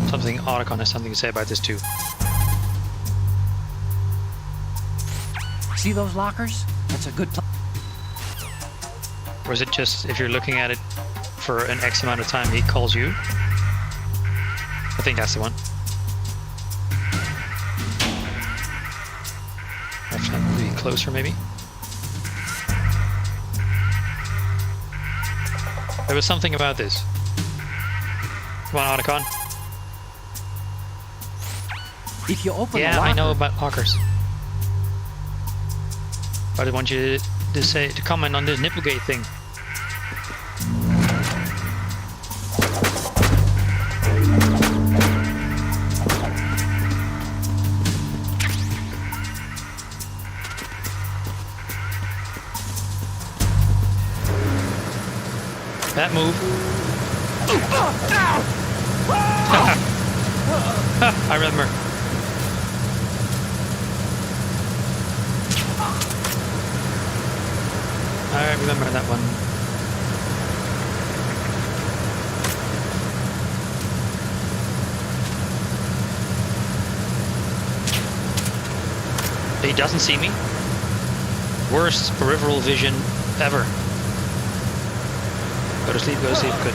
Something Otacon has something to say about this too. See those lockers? That's a good place. Or is it just if you're looking at it for an X amount of time, he calls you? I think that's the one. I'll try to be closer, maybe. There was something about this. Come on, Otacon. If you open the Yeah, locker, I know about lockers. But I want you to comment on this Nipplegate thing. That move. I remember. I remember that one. He doesn't see me. Worst peripheral vision ever. Go to sleep, good.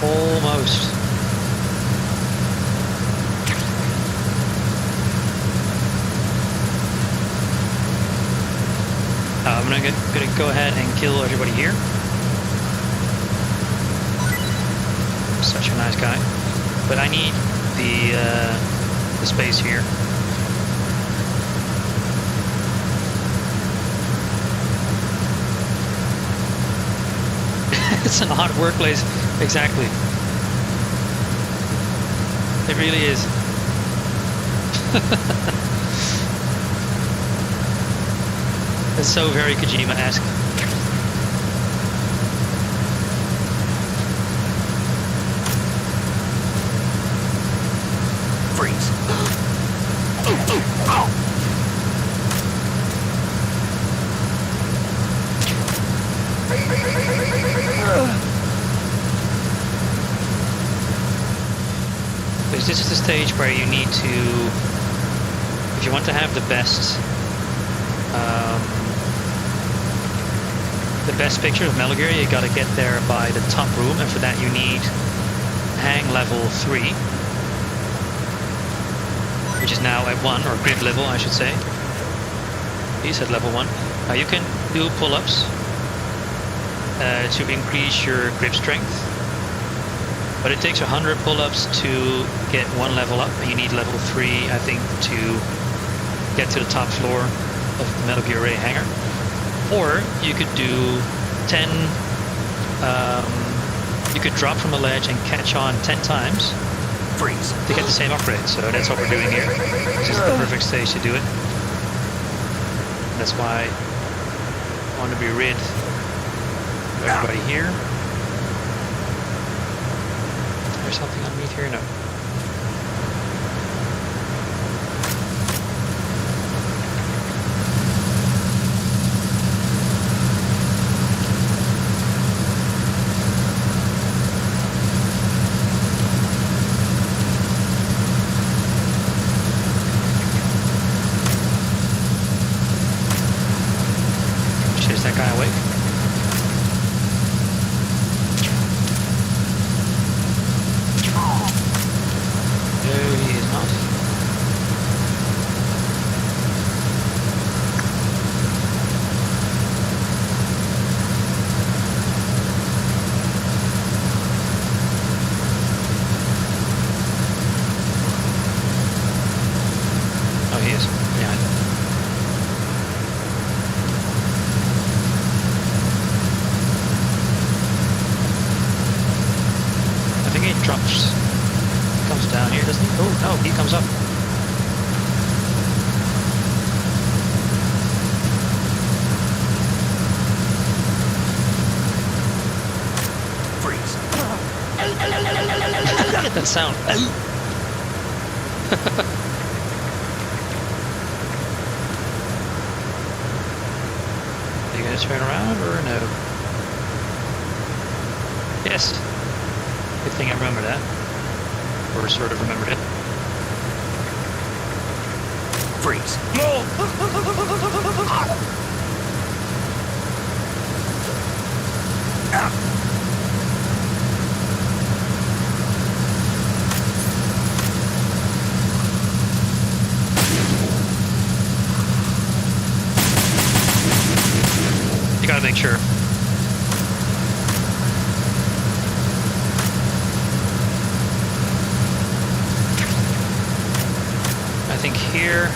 Almost. I'm gonna go ahead and kill everybody here. Such a nice guy. But I need the space here. It's an odd workplace, exactly. It really is. It's so very Kojima-esque. Freeze. Because this is the stage where you need to, if you want to have the best picture of Metal Gear, you gotta get there by the top room, and for that you need hang level 3, which is now at 1, or grip level I should say. He's at level 1. Now you can do pull-ups to increase your grip strength, but it takes 100 pull-ups to get 1 level up, and you need level 3 I think to get to the top floor of the Metal Gear Ray hangar. Or you could do 10, you could drop from a ledge and catch on 10 times Freeze. to get the same upgrade. So that's what we're doing here. This is the perfect stage to do it. That's why I want to be rid of everybody here. There's something underneath here? No. Chase that guy away. No, he is not. Oh, he is. Yeah. I think he drops, comes down here, doesn't he? Oh, no, he comes up. Freeze. Look at that sound. gonna turn around or no? Yes. Good thing I remember that. Or sort of remembered it. Freeze. You gotta make sure. I think here...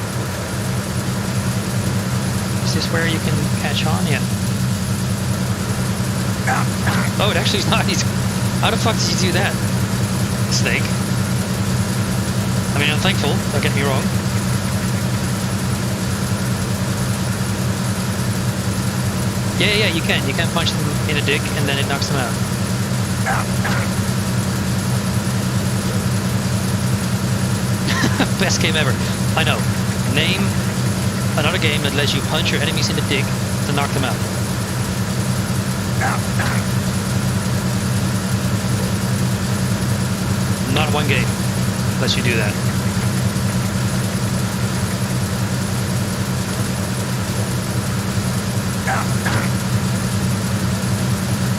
Is this where you can catch on? Yeah. Oh, it actually is not. How the fuck did you do that, Snake? I mean, I'm thankful, don't get me wrong. Yeah, you can. You can punch them in a dick and then it knocks them out. Best game ever. I know. Name another game that lets you punch your enemies in the dick to knock them out. Not one game lets you do that.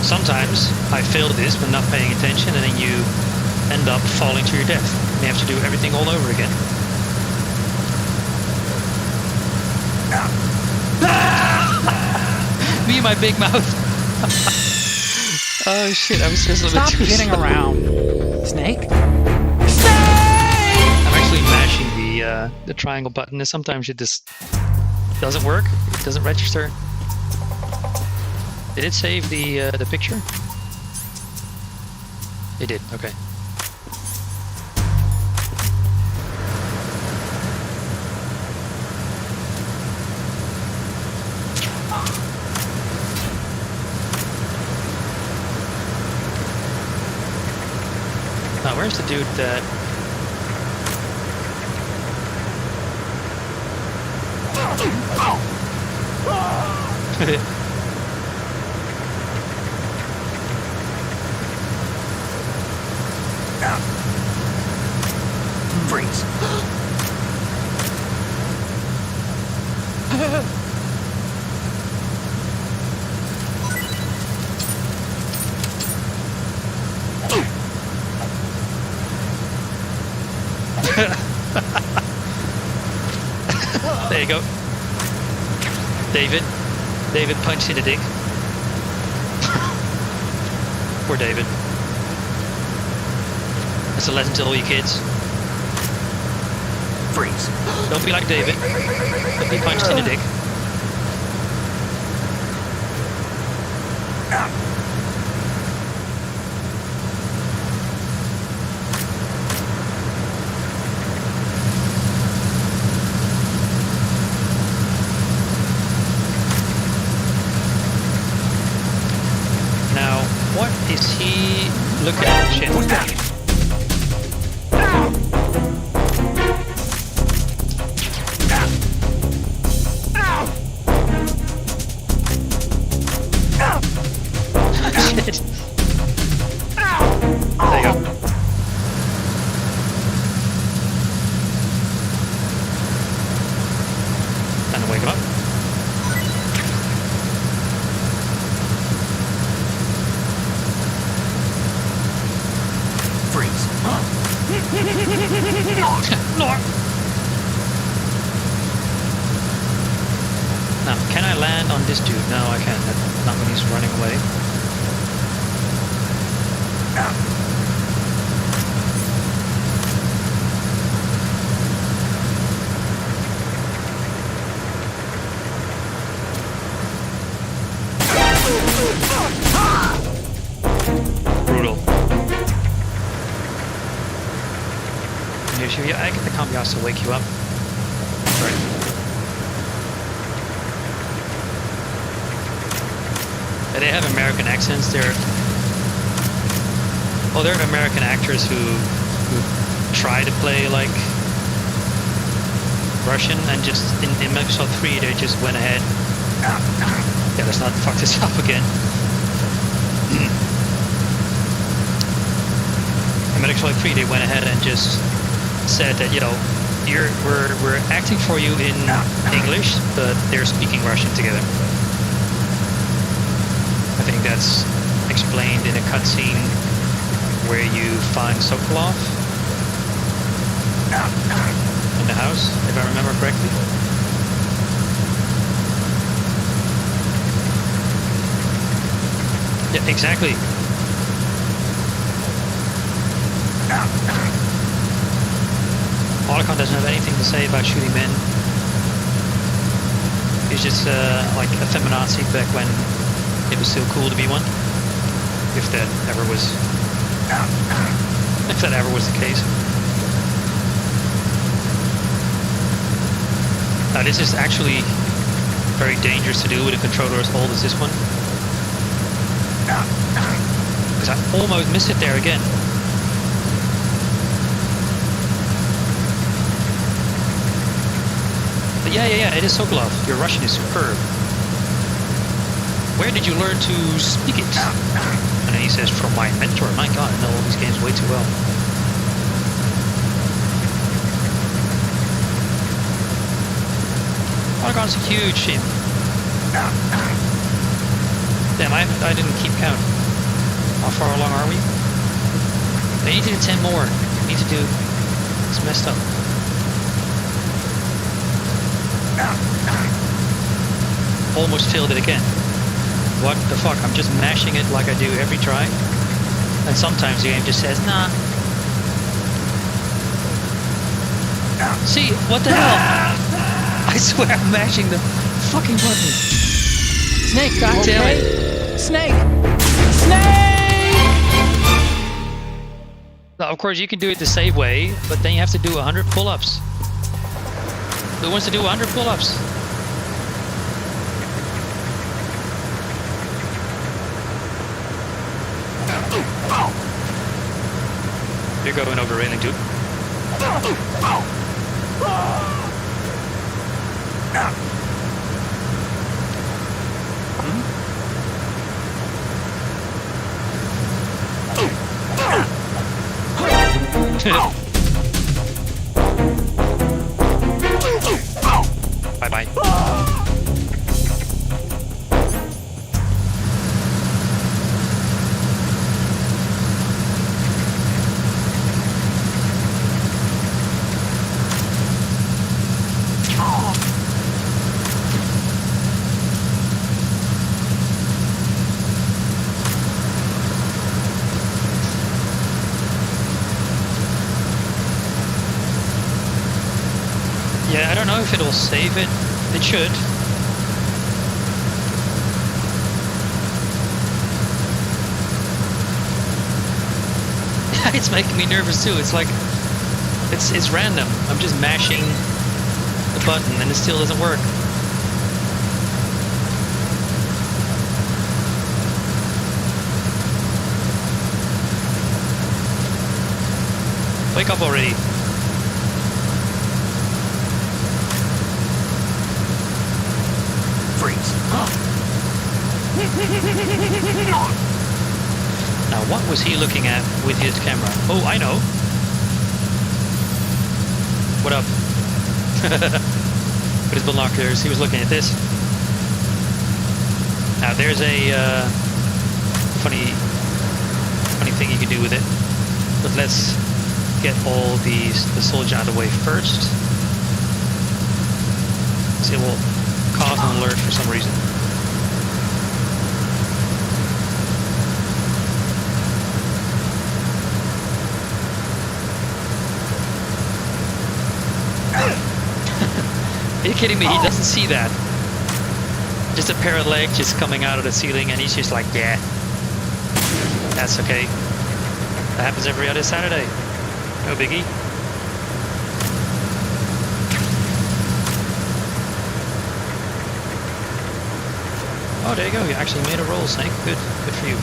Sometimes I fail this when not paying attention and then you end up falling to your death. You have to do everything all over again. Me and my big mouth. Oh shit, I was just a little bit too hitting slow. around. Snake? I'm actually mashing the triangle button and sometimes it just doesn't work. It doesn't register. Did it save the picture? It did, okay. Now, where's the dude that... Freeze. There you go. David punched in the dick. Poor David. That's a lesson to all you kids. Freeze. Don't be like David. Don't be punched in the dick. Now, what is he looking at? Shit. Who's that? Shit. There you go. Time to wake him up. Freeze. No. Now, can I land on this dude? No, I can't. Not when he's running away. Brutal. Hier zie je eigenlijk, dan kan we juist wake you up. Right. Yeah, they have American accents. They're American actors who try to play like Russian, and just in Microsoft 3 they just went ahead Yeah, let's not fuck this up again. In Metal Gear Solid 3, they went ahead and just said that, you know, we're acting for you in English, but they're speaking Russian together. I think that's explained in a cutscene where you find Sokolov in the house, if I remember correctly. Yeah, exactly. Otacon doesn't have anything to say about shooting men. He's just like a feminazi back when it was still cool to be one. If that ever was the case. This is actually very dangerous to do with a controller as old as this one. Because I almost missed it there again. But yeah, it is Sokolov. Your Russian is superb. Where did you learn to speak it? And he says, from my mentor. My god, I know all these games way too well. Otacon's a huge team. Damn, I didn't keep count. How far along are we? I need to do 10 more. I need to do... It's messed up. Almost failed it again. What the fuck? I'm just mashing it like I do every try. And sometimes the game just says, nah. See, what the hell? I swear I'm mashing the fucking button. Snake, God damn it. Snake! Snake! Now, of course, you can do it the safe way, but then you have to do 100 pull-ups. Who wants to do 100 pull-ups? You're going over railing too. Bye-bye. Yeah, I don't know if it'll save it. It should. It's making me nervous too. It's like it's random. I'm just mashing the button and it still doesn't work. Wake up already. Now, what was he looking at with his camera? Oh, I know. What up? With his binoculars, he was looking at this. Now, there's a funny thing you can do with it. But let's get all the soldier out of the way first. See, it will cause an alert for some reason. Are you kidding me? He doesn't see that. Just a pair of legs just coming out of the ceiling and he's just like, yeah. That's okay. That happens every other Saturday. No biggie. Oh, there you go. You actually made a roll, Snake. Good. Good for you.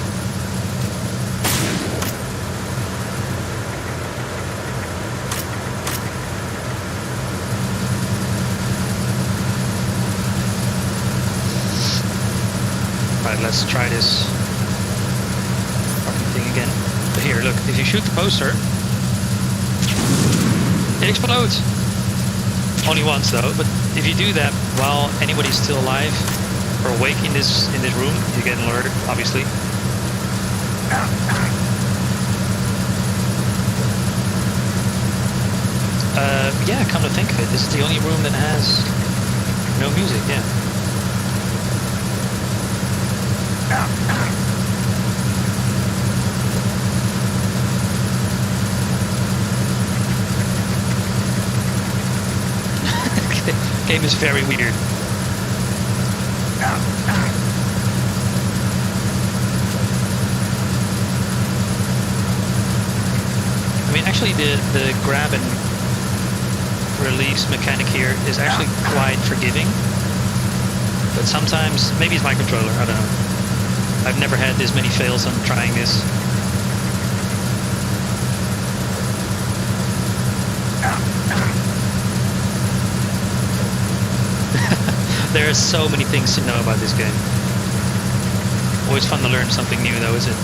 let's try this fucking thing again. But here, look, if you shoot the poster, it explodes. Only once though, but if you do that while anybody's still alive or awake in this room, you get alerted, obviously. Yeah, come to think of it, this is the only room that has no music, yeah. The game is very weird. I mean, actually the grab and release mechanic here is actually quite forgiving. But sometimes, maybe it's my controller, I don't know. I've never had this many fails on trying this. There are so many things to know about this game. Always fun to learn something new though, is it?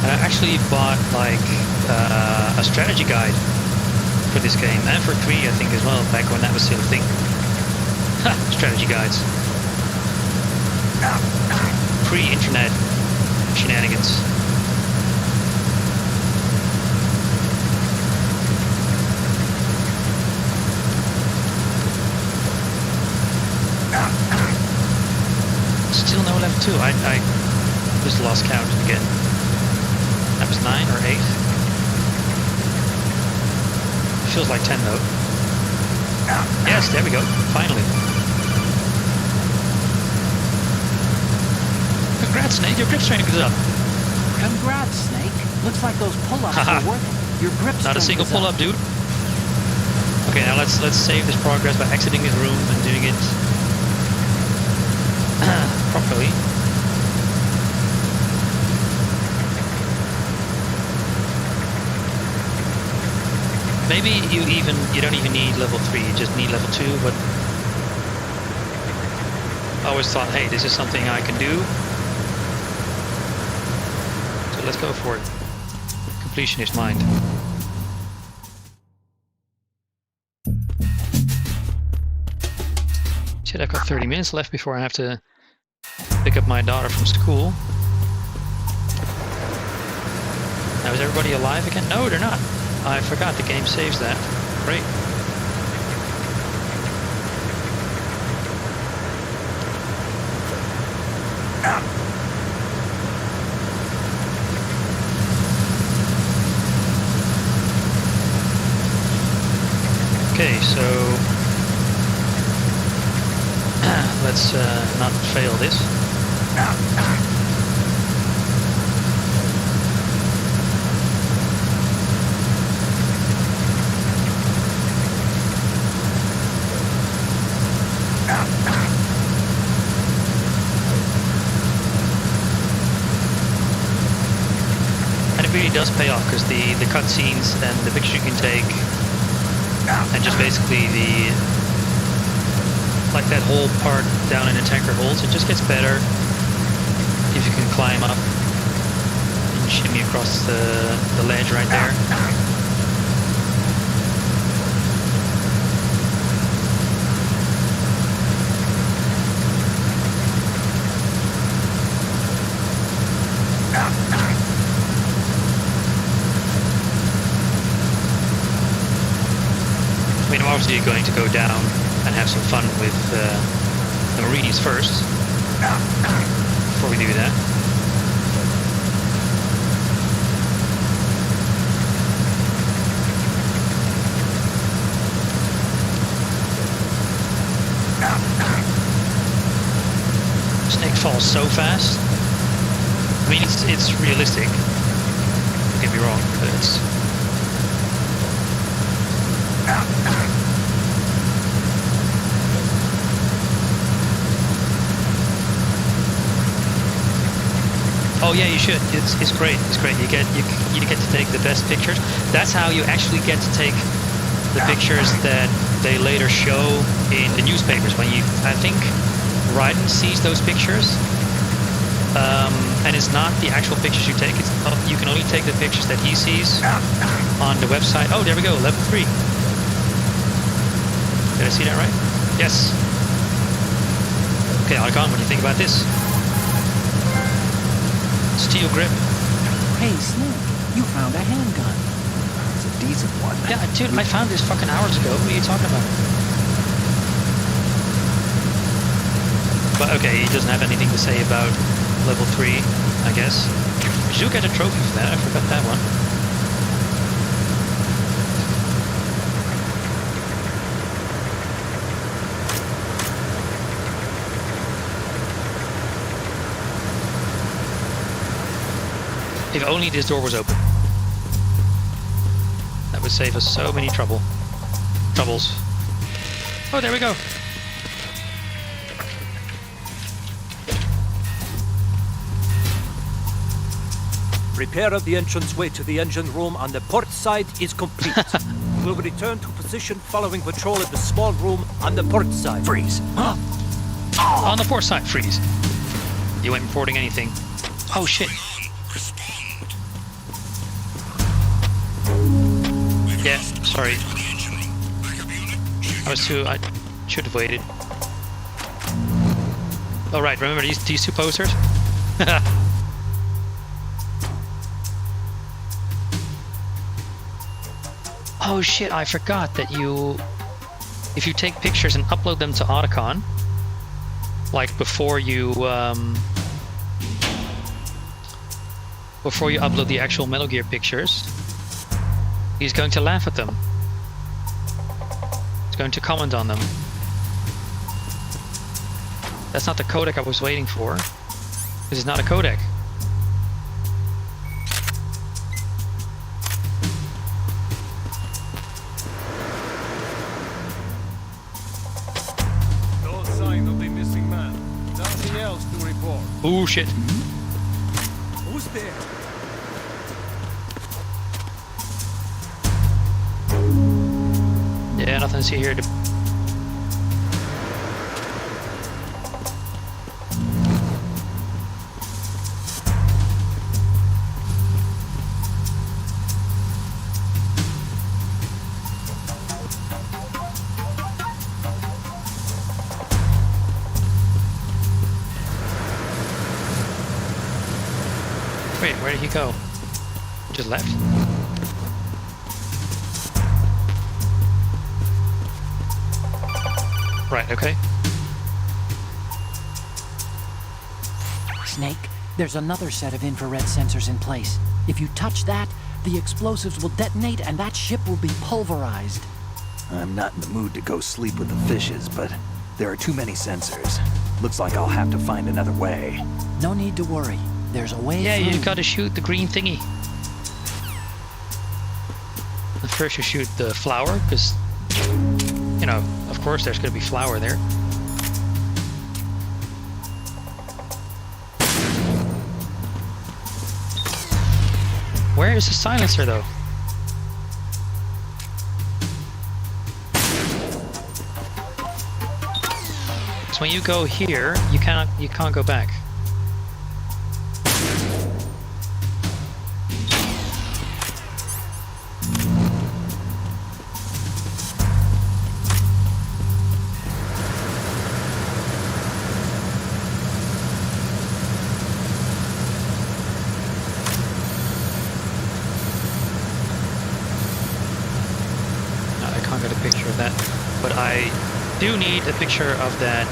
I actually bought like a strategy guide for this game, and for 3 I think as well, back when that was still a thing. Strategy guides. Pre-internet shenanigans. Still no level 2. I just lost count again. That was 9 or 8. Feels like 10 though. Yes, there we go. Finally. Congrats, Snake. Your grip strength is up. Congrats, Snake. Looks like those pull-ups were working. Your grip strength Not a single pull-up, dude. Okay, now let's save this progress by exiting this room and doing it properly. Maybe you don't even need level 3, you just need level 2, but I always thought, hey, this is something I can do. So let's go for it. Completionist mind. Shit, I've got 30 minutes left before I have to pick up my daughter from school. Now, is everybody alive again? No, they're not. I forgot the game saves that. Great. Okay, so let's not fail this. And it really does pay off, because the cutscenes and the pictures you can take, and just basically like that whole part down in the tanker holds, it just gets better if you can climb up and shimmy across the ledge right there. I mean, I'm obviously going to go down and have some fun with the Marines first, before we do that. Snake falls so fast. I mean, it's realistic, don't get me wrong, but it's... Oh yeah, you should. It's great. It's great. You get to take the best pictures. That's how you actually get to take the pictures that they later show in the newspapers. When I think Raiden sees those pictures, and it's not the actual pictures you take. You can only take the pictures that he sees on the website. Oh, there we go. Level 3. Did I see that right? Yes. Okay, Archon, what do you think about this? Steel grip. Hey, Snake, you found a handgun. It's a decent one. Yeah, dude, I found this fucking hours ago. What are you talking about? But okay, he doesn't have anything to say about level 3, I guess. You do get a trophy for that. I forgot that one. If only this door was open. That would save us so many troubles. Oh, there we go. Repair of the entranceway to the engine room on the port side is complete. We'll return to position following patrol of the small room on the port side. Freeze. On the port side, freeze. You ain't reporting anything. Oh shit. Yeah, sorry. I should have waited. Oh right, remember these 2 posters? Oh shit, I forgot that if you take pictures and upload them to Otacon, like before you upload the actual Metal Gear pictures, he's going to laugh at them. He's going to comment on them. That's not the codec I was waiting for. This is not a codec. No sign of the missing man. Nothing else to report. Oh shit. Who's there? Yeah, nothing to see here. Wait, where did he go? Just left? Right, okay. Snake, there's another set of infrared sensors in place. If you touch that, the explosives will detonate and that ship will be pulverized. I'm not in the mood to go sleep with the fishes, but there are too many sensors. Looks like I'll have to find another way. No need to worry. There's a way Yeah, through. you gotta shoot the green thingy. First you shoot the flower, because, you know, of course there's gonna be flour there. Where is the silencer though? So when you go here, you can't go back. Get a picture of that, but I do need a picture of that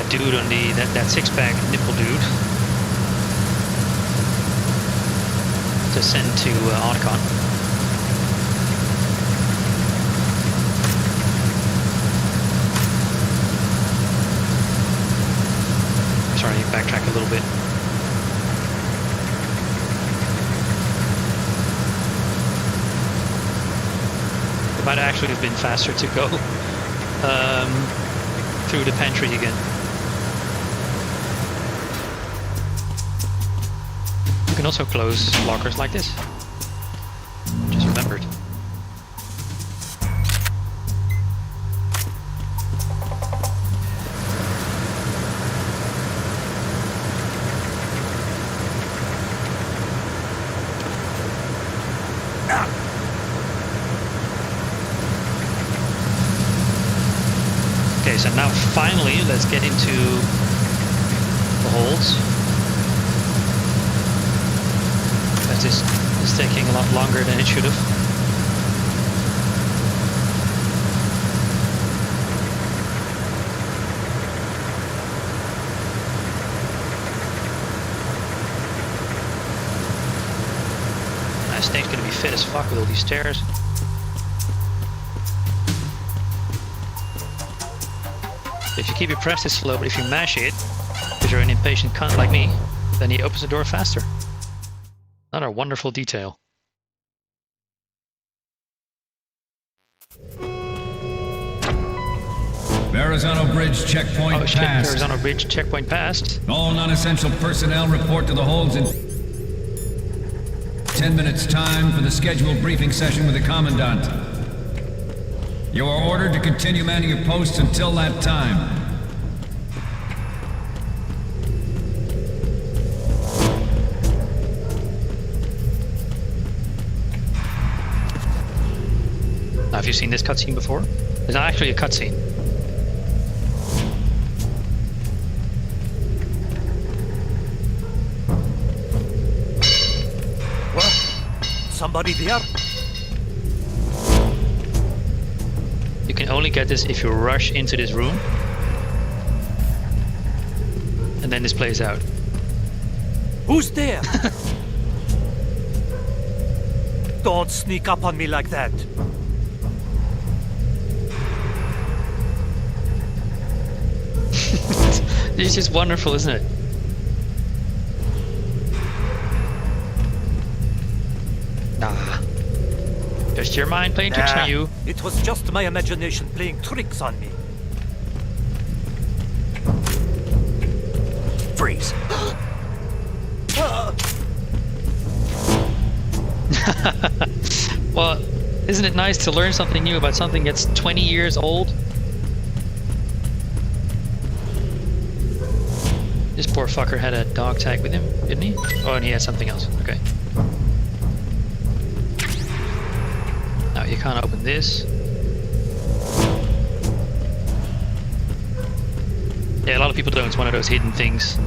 dude on that six-pack nipple dude to send to Otacon. Sorry, backtrack a little bit. Might actually have been faster to go through the pantry again. can also close lockers like this. Just remembered. Okay, so now finally let's get into the holds. As this is taking a lot longer than it should have. This thing's gonna be fit as fuck with all these stairs. If you keep it pressed, it's slow, but if you mash it, because you're an impatient cunt like me, then he opens the door faster. Another wonderful detail. Verrazano Bridge checkpoint shit, passed. Verrazano Bridge checkpoint passed. All non-essential personnel report to the holds in 10 minutes time for the scheduled briefing session with the Commandant. You are ordered to continue manning your posts until that time. Now, have you seen this cutscene before? It's not actually a cutscene. What? Somebody there? You can only get this if you rush into this room. And then this plays out. Who's there? Don't sneak up on me like that. It's just wonderful, isn't it? Nah. Just your mind playing tricks on you. It was just my imagination playing tricks on me. Freeze. Well, isn't it nice to learn something new about something that's 20 years old? This poor fucker had a dog tag with him, didn't he? Oh, and he had something else. Okay. Now you can't open this. Yeah, a lot of people don't. It's one of those hidden things.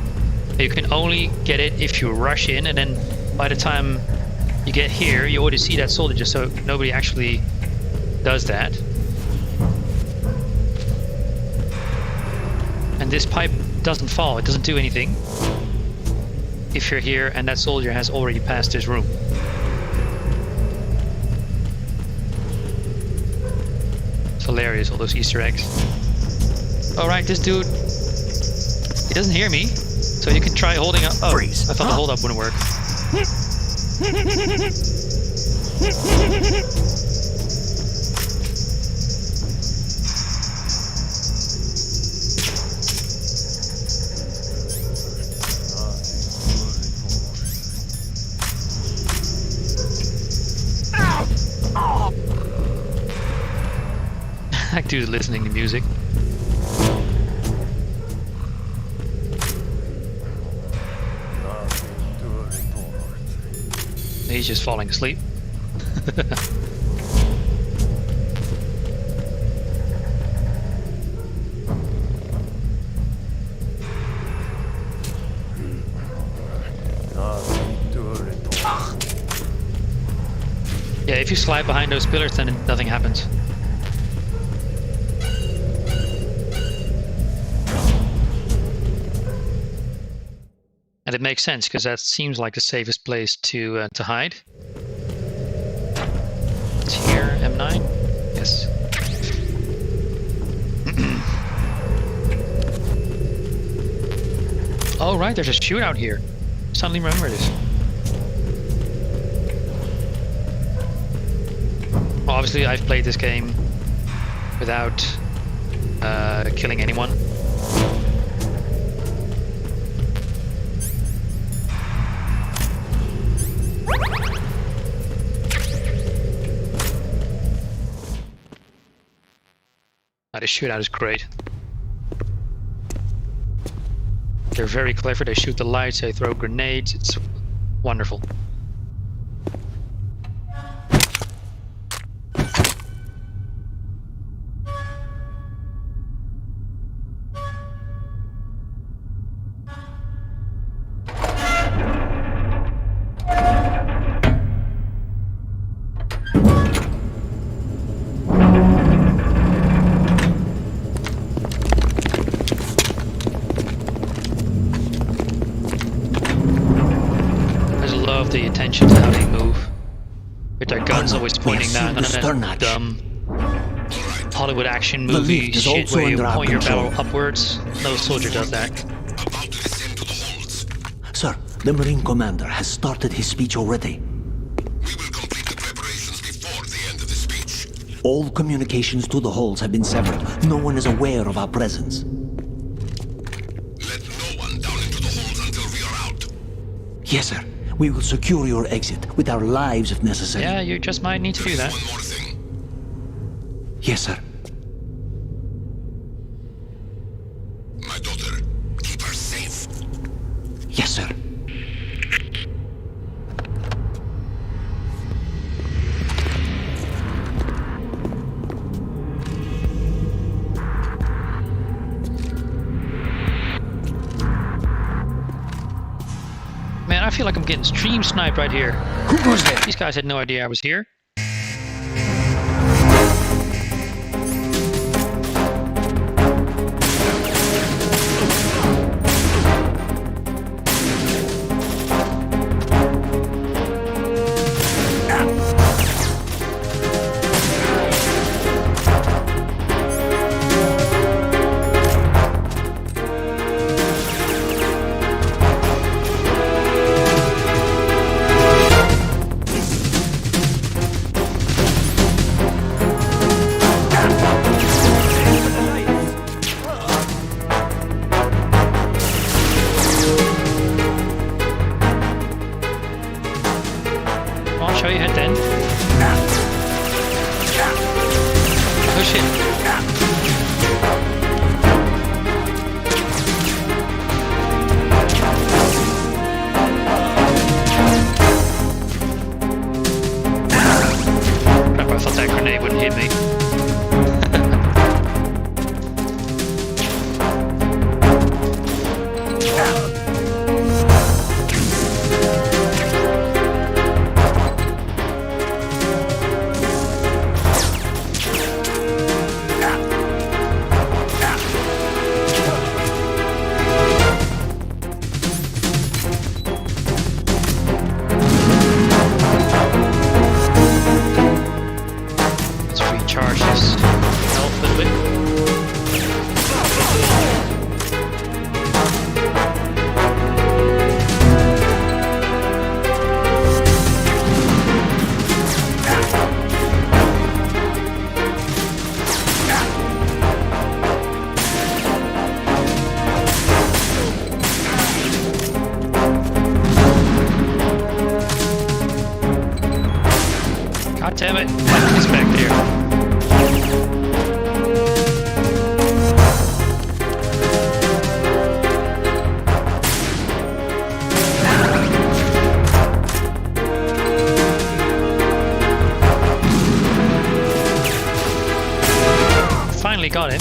You can only get it if you rush in, and then by the time you get here, you already see that soldier, so nobody actually does that. And this pipe doesn't fall, it doesn't do anything if you're here and that soldier has already passed this room. It's hilarious, all those Easter eggs. Alright, this dude, he doesn't hear me, so you can try holding up. Oh, Freeze. I thought the hold up wouldn't work. That dude's listening to music. He's just falling asleep. Yeah, if you slide behind those pillars, then nothing happens. And it makes sense, because that seems like the safest place to hide. It's here, M9? Yes. Oh right, there's a shootout here. Suddenly remember this. Well, obviously I've played this game without killing anyone. The shootout is great. They're very clever. They shoot the lights, they throw grenades. It's wonderful. The attention to how they move, with their guns always pointing down. None of that dumb Hollywood action movie shit where you point your barrel upwards. No soldier does that. Sir, the Marine Commander has started his speech already. We will complete the preparations before the end of the speech. All communications to the halls have been severed. No one is aware of our presence. Let no one down into the halls until we are out. Yes, sir. We will secure your exit with our lives if necessary. Yeah, you just might need to do that. One more thing. Yes, sir. My daughter, keep her safe. Yes, sir. Man, I feel like I'm getting stream sniped right here. Who goes there? These guys had no idea I was here. Show your head then. Push it. Crap, I thought that grenade wouldn't hit me. God damn it, he's back there. Finally got him.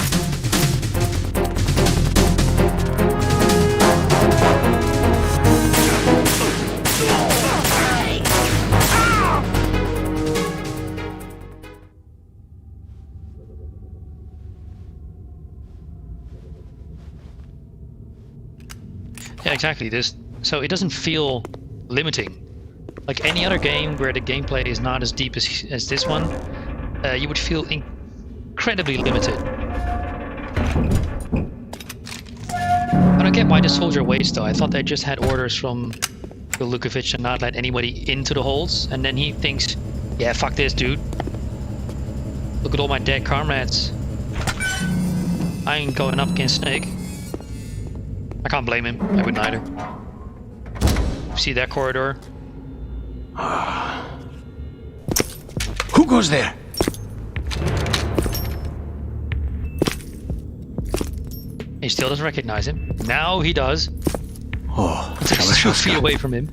Yeah, exactly. So it doesn't feel limiting. Like any other game where the gameplay is not as deep as this one, you would feel incredibly limited. I don't get why the soldier waits though. I thought they just had orders from Lukovic to not let anybody into the holes, and then he thinks, yeah, fuck this, dude. Look at all my dead comrades. I ain't going up against Snake. I can't blame him. I wouldn't either. See that corridor? Who goes there? still doesn't recognize him. Now he does. Oh, It's like 2 feet away from him.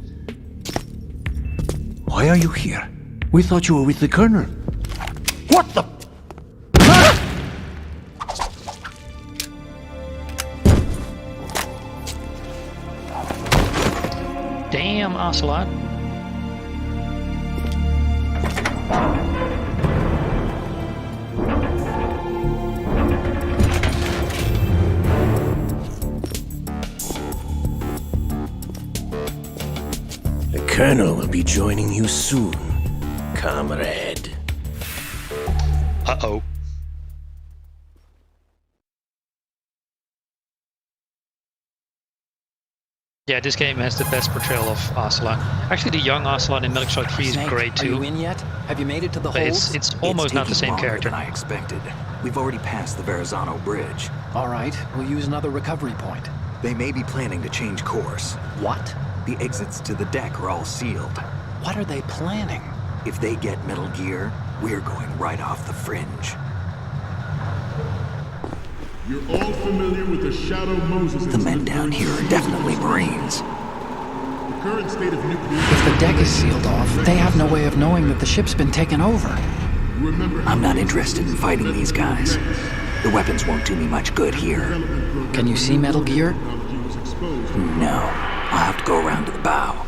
Why are you here? We thought you were with the Colonel. What the? Damn, Ocelot. The Colonel will be joining you soon, comrade. Uh-oh. Yeah, this game has the best portrayal of Ocelot. Actually, the young Ocelot in Metal Gear Solid 3 is Snake, great are you too. in yet? Have you made it to the But holds? it's almost not the taking same longer character. than I expected. We've already passed the Verrazano Bridge. All right, we'll use another recovery point. They may be planning to change course. What? The exits to the deck are all sealed. What are they planning? If they get Metal Gear, we're going right off the fringe. You're all familiar with the Shadow Moses The men down here are definitely Marines. The current state of nuclear... If the deck is sealed off, they have no way of knowing that the ship's been taken over. Remember, I'm not interested in fighting these guys. The weapons won't do me much good here. Can you see Metal Gear? No. I'll have to go around to the bow.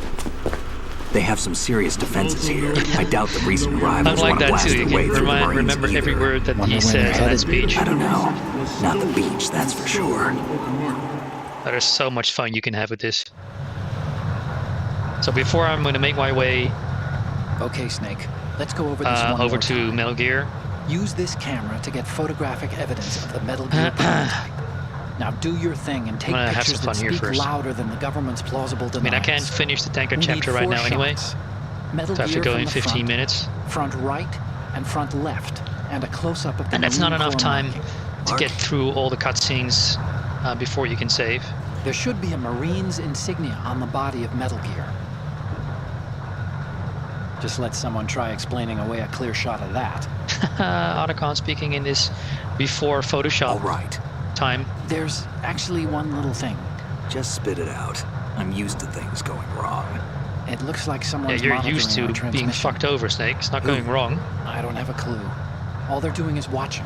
They have some serious defenses here. I doubt the recent arrivals Unlike want to that blast too, you their way can through the Marines remember every either. word that Wonder he where they're says in that headed. speech. I don't know. Not the beach, that's for sure. There's so much fun you can have with this. So before I'm going to make my way Okay, Snake. Let's go over this one over more to time. Metal Gear, Use this camera to get photographic evidence of the Metal Gear prototype. Now do your thing and take I'm gonna have pictures some that fun here speak first. louder than the government's plausible I denials. mean, I can't finish the tanker We chapter need right 4 now anyway, shots. Metal so I have to Gear go from in the 15 front, minutes. front right and front left, and a close-up of the And that's not Marine enough Corps time marking. to get through all the cutscenes before you can save. There should be a Marine's insignia on the body of Metal Gear. Just let someone try explaining away a clear shot of that. Otacon speaking in this before Photoshop All right. time. There's actually one little thing. Just spit it out. I'm used to things going wrong. It looks like Yeah, someone's you're monitoring used our to transmission. being fucked over, Snake. It's not going wrong. I don't have a clue. All they're doing is watching.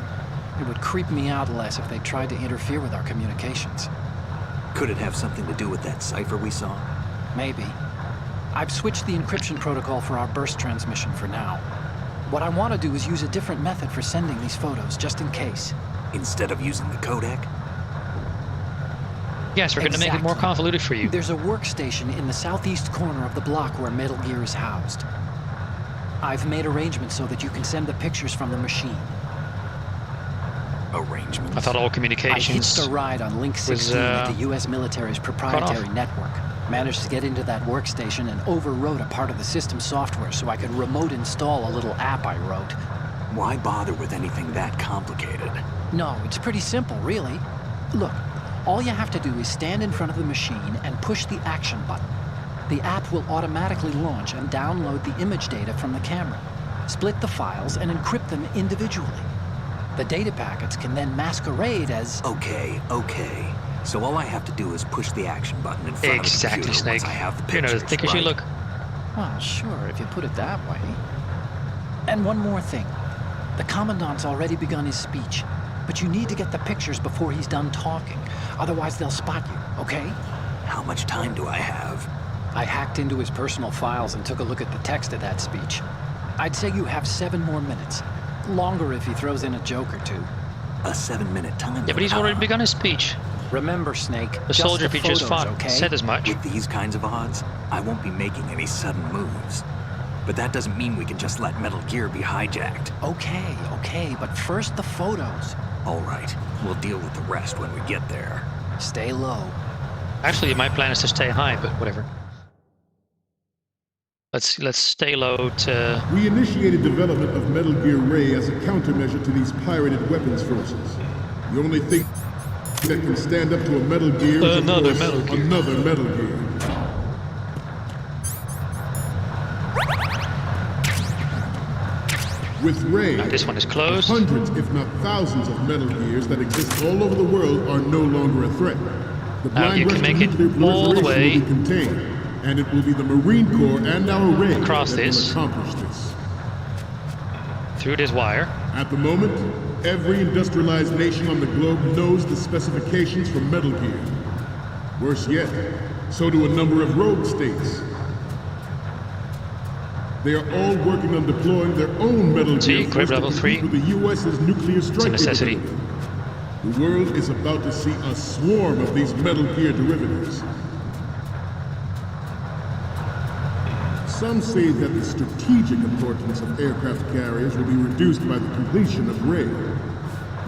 It would creep me out less if they tried to interfere with our communications. Could it have something to do with that cipher we saw? Maybe. I've switched the encryption protocol for our burst transmission for now. What I want to do is use a different method for sending these photos, just in case. Instead of using the codec? Yes, we're going to make it more Exactly. convoluted for you. There's a workstation in the southeast corner of the block where Metal Gear is housed. I've made arrangements so that you can send the pictures from the machine. Arrangements? I thought all I communications. hitched a ride on Link 16 at the U.S. military's proprietary network. Managed to get into that workstation and overwrote a part of the system software so I could remote install a little app I wrote. Why bother with anything that complicated? No, it's pretty simple, really. Look, all you have to do is stand in front of the machine and push the action button. The app will automatically launch and download the image data from the camera, split the files, and encrypt them individually. The data packets can then masquerade as... Okay. So all I have to do is push the action button in front Exactly, of the computer Snake. once I have the You're pictures, not as thick as you right? look. Well, sure, if you put it that way. And one more thing. The Commandant's already begun his speech, but you need to get the pictures before he's done talking. Otherwise, they'll spot you, okay? How much time do I have? I hacked into his personal files and took a look at the text of that speech. I'd say you have 7 more minutes. Longer if he throws in a joke or two. A 7-minute time? Yeah, but he's already begun his speech. Remember, Snake, The just soldier the he just photos, fought okay? said as much. With these kinds of odds, I won't be making any sudden moves. But that doesn't mean we can just let Metal Gear be hijacked. Okay, but first the photos. All right, we'll deal with the rest when we get there. Stay low. Actually, my plan is to stay high, but whatever. Let's stay low to... We initiated development of Metal Gear Ray as a countermeasure to these pirated weapons forces. The only thing that can stand up to a Metal Gear is, of Another course, Metal Gear. another Metal Gear. With Ray, this one is closed. hundreds, if not thousands, of Metal Gears that exist all over the world are no longer a threat. The blind you can rush make to it nuclear all the way proliferation will be contained, and it will be the Marine Corps and our Ray across that this. will accomplish this. Through this wire. At the moment, every industrialized nation on the globe knows the specifications for Metal Gear. Worse yet, so do a number of rogue states. They are all working on deploying their own Metal Gear grip force to level compete 3. with the US's nuclear strike necessity. capability. The world is about to see a swarm of these Metal Gear derivatives. Some say that the strategic importance of aircraft carriers will be reduced by the completion of Ray.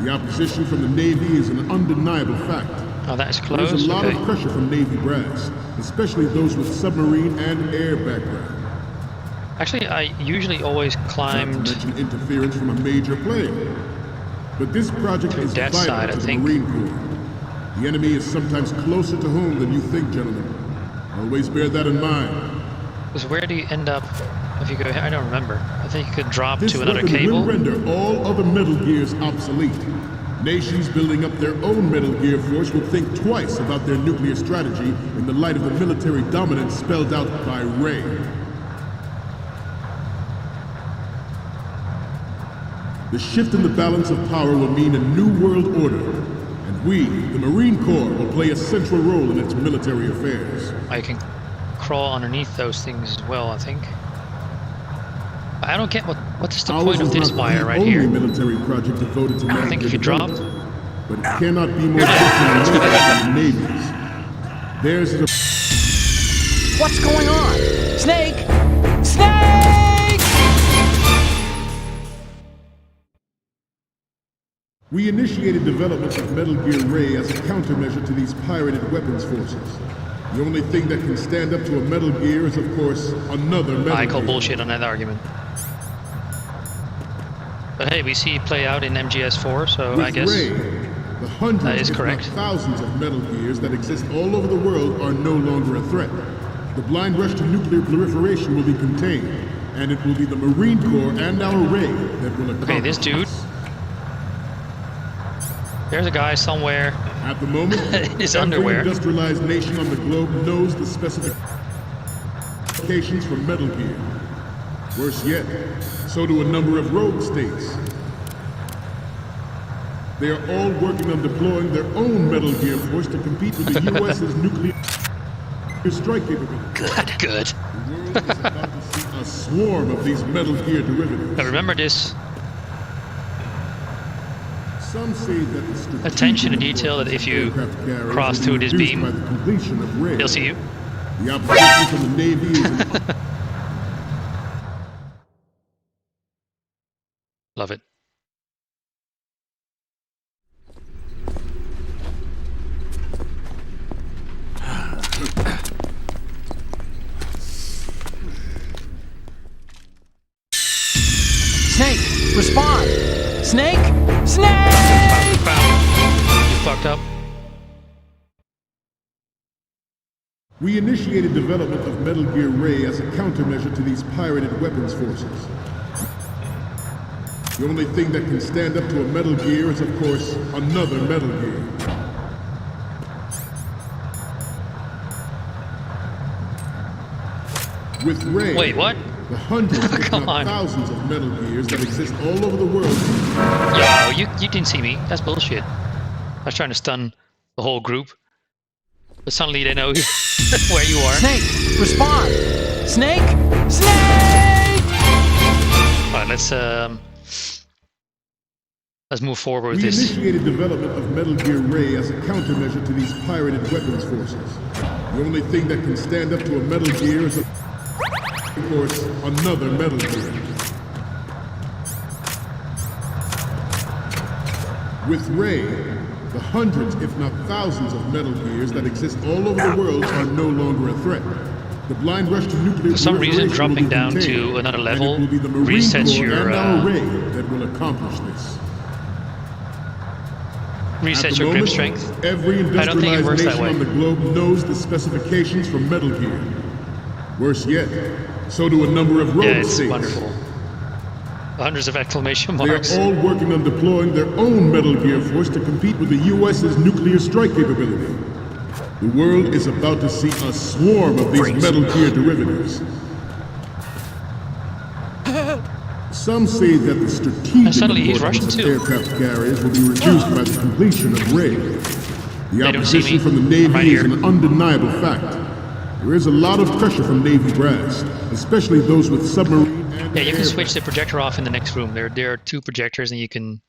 The opposition from the Navy is an undeniable fact. Oh, that is closed. There's a lot Okay. of pressure from Navy brass, especially those with submarine and air background. Actually, I usually always Not climbed to mention interference from a major player. But this project through is that vital side, I to the think. Marine Corps. The enemy is sometimes closer to home than you think, gentlemen. Always bear that in mind. Because where do you end up if you go here? I don't remember. I think you could drop This to another weapon cable. will render all other Metal Gears obsolete. Nations building up their own Metal Gear force will think twice about their nuclear strategy in the light of the military dominance spelled out by Ray. The shift in the balance of power will mean a new world order, and we, the Marine Corps, will play a central role in its military affairs. I can crawl underneath those things as well, I think. I don't get what's the point of this wire right only here? Military project devoted to I think if you drop... but it cannot be more different than the Navy's. Theirs is a... What's going on? Snake! Snake! We initiated development of Metal Gear Ray as a countermeasure to these pirated weapons forces. The only thing that can stand up to a Metal Gear is, of course, another Metal I call Gear. bullshit on that argument. But hey, we see it play out in MGS2, so With I guess Ray, the hundreds, that is if correct. not thousands of Metal Gears that exist all over the world are no longer a threat. The blind rush to nuclear proliferation will be contained, and it will be the Marine Corps and our Ray that will accomplish Okay, this dude. this. There's a guy somewhere At the moment, in his every underwear. industrialized nation on the globe knows the specifications for Metal Gear. Worse yet, so do a number of rogue states. They are all working on deploying their own Metal Gear force to compete with the US's nuclear strike capability. Good. The world is about to see a swarm of these Metal Gear derivatives. Now remember this Some say that the strategic attention to detail that if you aircraft carriers cross will through be this reduced beam, by the completion of Ray. they'll see you. The opposition from the Navy is Love it. Snake! Respond! Snake! Snake! You fucked up. We initiated development of Metal Gear Ray as a countermeasure to these pirated weapons forces. The only thing that can stand up to a Metal Gear is, of course, another Metal Gear. With Ray, Wait, what? the hundreds, if Come not on. thousands of Metal Gears that exist all over the world. Yo, you didn't see me. That's bullshit. I was trying to stun the whole group. But suddenly they know where you are. Snake! Respond! Snake! Snake! Alright, let's move forward with We this. initiated development of Metal Gear Ray as a countermeasure to these pirated weapons forces. The only thing that can stand up to a Metal Gear is, of course, another Metal Gear. With Ray, the hundreds, if not thousands, of Metal Gears that exist all over the world are no longer a threat. The blind rush to nuclear For some reason, proliferation will dropping be down contained, to another and level it will be the Marine resets Corps your, and our Ray that will accomplish this. Reset At the your grip moment, strength. Every I don't think it industrialized works that nation way. on the globe knows the specifications for Metal Gear. Worse yet, so do a number of rogue Yeah, it's states. wonderful. Hundreds of exclamation They marks. are all working on deploying their own Metal Gear force to compete with the US's nuclear strike capability. The world is about to see a swarm of these Metal Gear derivatives. Some say that the strategic importance of aircraft carriers will be reduced by the completion of Ray. The opposition from the Navy is an undeniable fact. There is a lot of pressure from Navy brass, especially those with submarine and Yeah, you can switch the projector off in the next room. There are 2 projectors and you can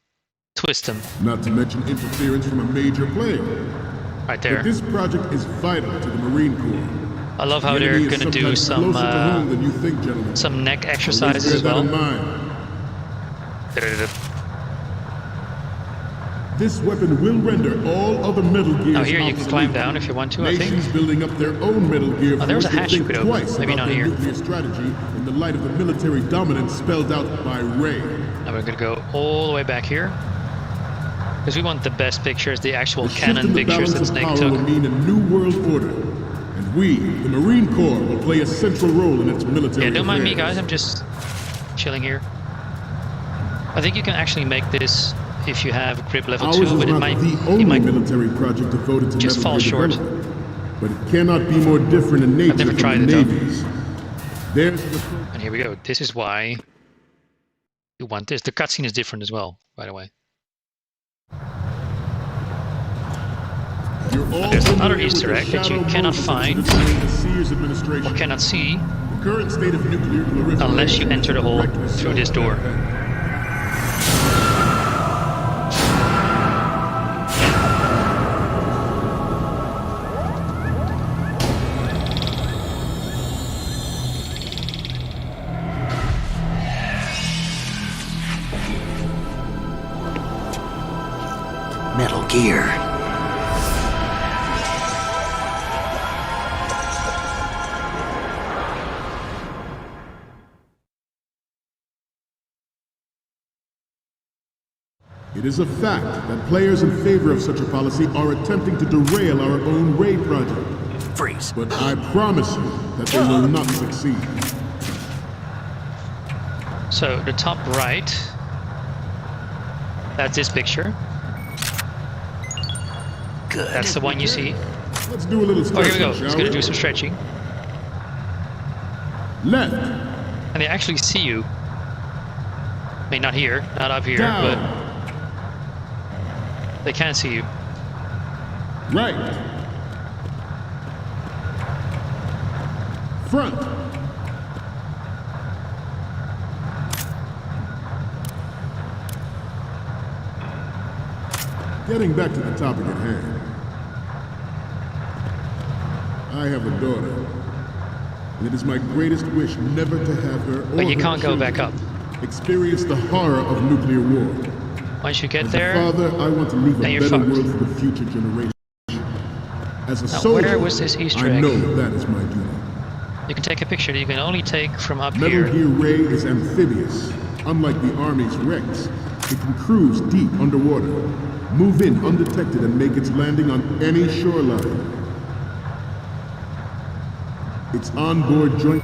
twist them. Not to mention interference from a major player. Right there. But this project is vital to the Marine Corps. I love how they're going to do some neck exercises as well. This weapon will render all other Metal Gears Now here you can climb down if you want to, I think. Nations building up their own Metal Gear there's a force hatch you think could open. twice Maybe about not their here. nuclear strategy in the light of the military dominance spelled out by Ray. Now we're going to go all the way back here. Because we want the best pictures, the actual The shift canon in the pictures balance that of Snake power took. will mean a new world order. And we, the Marine Corps, will play a central role in its military Yeah, don't mind me affairs. guys, I'm just chilling here. I think you can actually make this if you have grip level 2, but it might, military project devoted to just Metal fall Gear short. development. But it cannot be more different in nature I've never from tried the it though. Navy's. There's the And here we go. This is why you want this. The cutscene is different as well, by the way. There's another Easter egg that you cannot find or cannot see the current state of nuclear proliferation unless you enter the hole through this door. Metal Gear. It is a fact that players in favor of such a policy are attempting to derail our own Ray project. Freeze. But I promise you that they will not succeed. So the top right, that's this picture. Good. That's the one you see. Let's do a little Oh, stretching, here we go. shall It's going to we? do some stretching. Left. And they actually see you. I mean, not here, not up here, Down. but they can see you. Right. Front. Getting back to the topic at hand. I have a daughter, and it is my greatest wish never to have her or But you her can't go back children up. experience the horror of nuclear war. Once you get As there, a father, I want to leave a then you're better fucked. world for the future generation. As a Now, soldier, where was this Easter I egg? know that is my duty. you can take a picture that you can only take from up Metal here. Gear Ray is amphibious. Unlike the Army's Rex, it can cruise deep underwater, move in undetected, and make its landing on any shoreline. Its onboard joint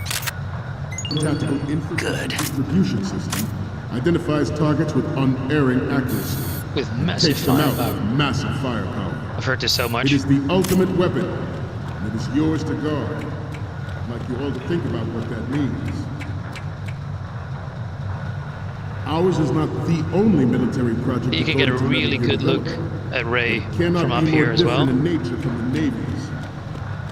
tactical infantry distribution system identifies targets with unerring accuracy. With and massive takes them out firepower. with massive firepower. I've heard this so It much. is the ultimate weapon, and it is yours to guard. I'd like you all to think about what that means. Ours is not the only military project. You can get a devoted to really Metal Gear good look development. at Ray It cannot from up be more here as well. different in nature from the Navy's.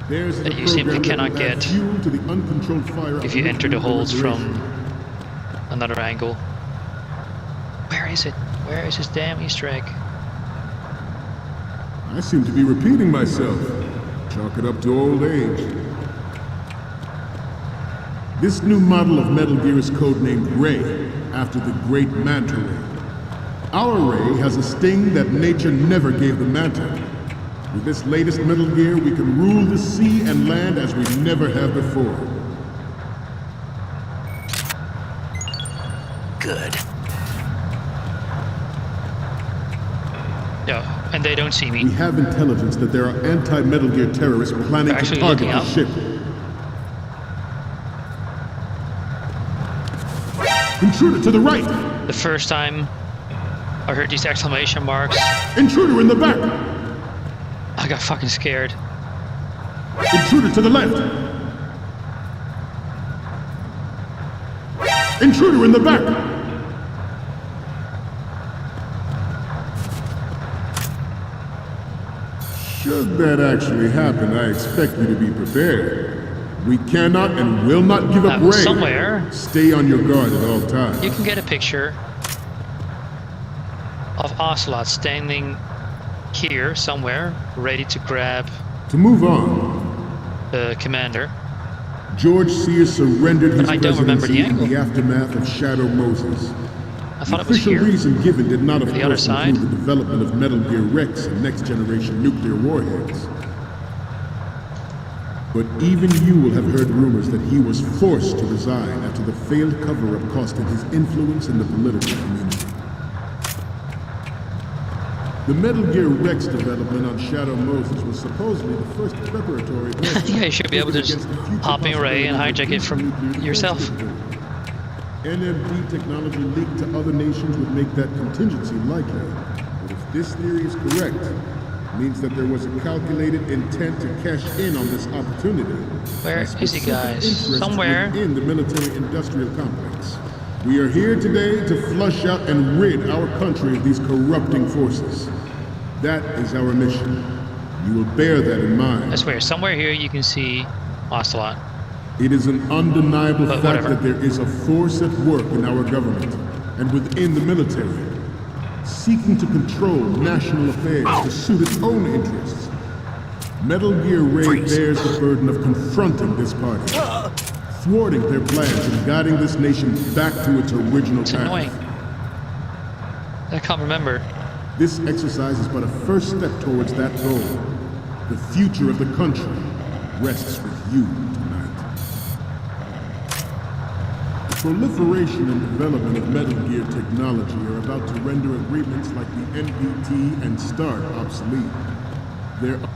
Theirs is That a you simply program that cannot will add get fuel to the uncontrolled fire of if you enter the nuclear holes from proliferation. another angle. Where is it? Where is this damn Easter egg? I seem to be repeating myself. Chalk it up to old age. This new model of Metal Gear is codenamed Ray, after the great Manta Ray. Our Ray has a sting that nature never gave the Manta. With this latest Metal Gear, we can rule the sea and land as we never have before. Good. Yeah, and they don't see me. We have intelligence that there are anti-Metal Gear terrorists planning They're to actually target looking the up. ship. Intruder to the right! The first time I heard these exclamation marks, Intruder in the back! I got fucking scared. Intruder to the left! Intruder in the back! Should that actually happen, I expect you to be prepared. We cannot and will not give up Ray. Somewhere. Stay on your guard at all times. You can get a picture of Ocelot standing here somewhere, ready to grab. To move on, the commander. George Sears surrendered his presidency in the aftermath of Shadow Moses. I thought it was here. The official reason given did not, of the course, include the development of Metal Gear Rex and next-generation nuclear warheads. But even you will have heard rumors that he was forced to resign after the failed cover-up costing his influence in the political community. The Metal Gear Rex development on Shadow Moses was supposedly the first preparatory. Yeah, you should be able to just hop in Ray and hijack it from yourself. NMD technology leaked to other nations would make that contingency likely. But if this theory is correct, it means that there was a calculated intent to cash in on this opportunity. Where is he, guys? Somewhere in the military-industrial complex. We are here today to flush out and rid our country of these corrupting forces. That is our mission. You will bear that in mind. I swear, somewhere here you can see Ocelot. It is an undeniable fact that there is a force at work in our government and within the military, seeking to control national affairs to suit its own interests. Metal Gear Ray bears the burden of confronting this party, thwarting their plans and guiding this nation back to its original path. Annoying. I can't remember. This exercise is but a first step towards that goal. The future of the country rests with you tonight. The proliferation and development of Metal Gear technology are about to render agreements like the NPT and START obsolete. There are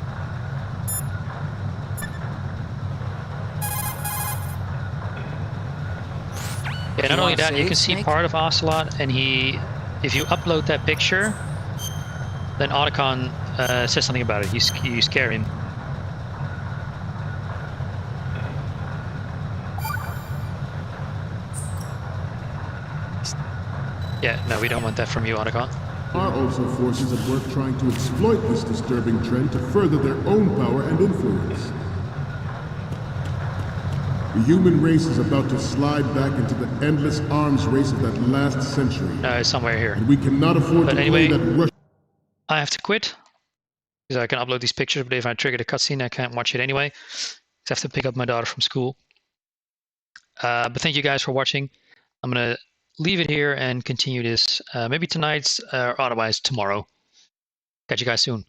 Yeah, not only that, you can see part of Ocelot, and if you upload that picture, then Otacon says something about it. You scare him. Yeah, no, we don't want that from you, Otacon. There are also forces at work trying to exploit this disturbing trend to further their own power and influence. The human race is about to slide back into the endless arms race of that last century. No, it's somewhere here. And we cannot afford to play that rush. I have to quit because I can upload these pictures, but if I trigger the cutscene, I can't watch it anyway. I have to pick up my daughter from school. But thank you guys for watching. I'm gonna leave it here and continue this maybe tonight or otherwise tomorrow. Catch you guys soon.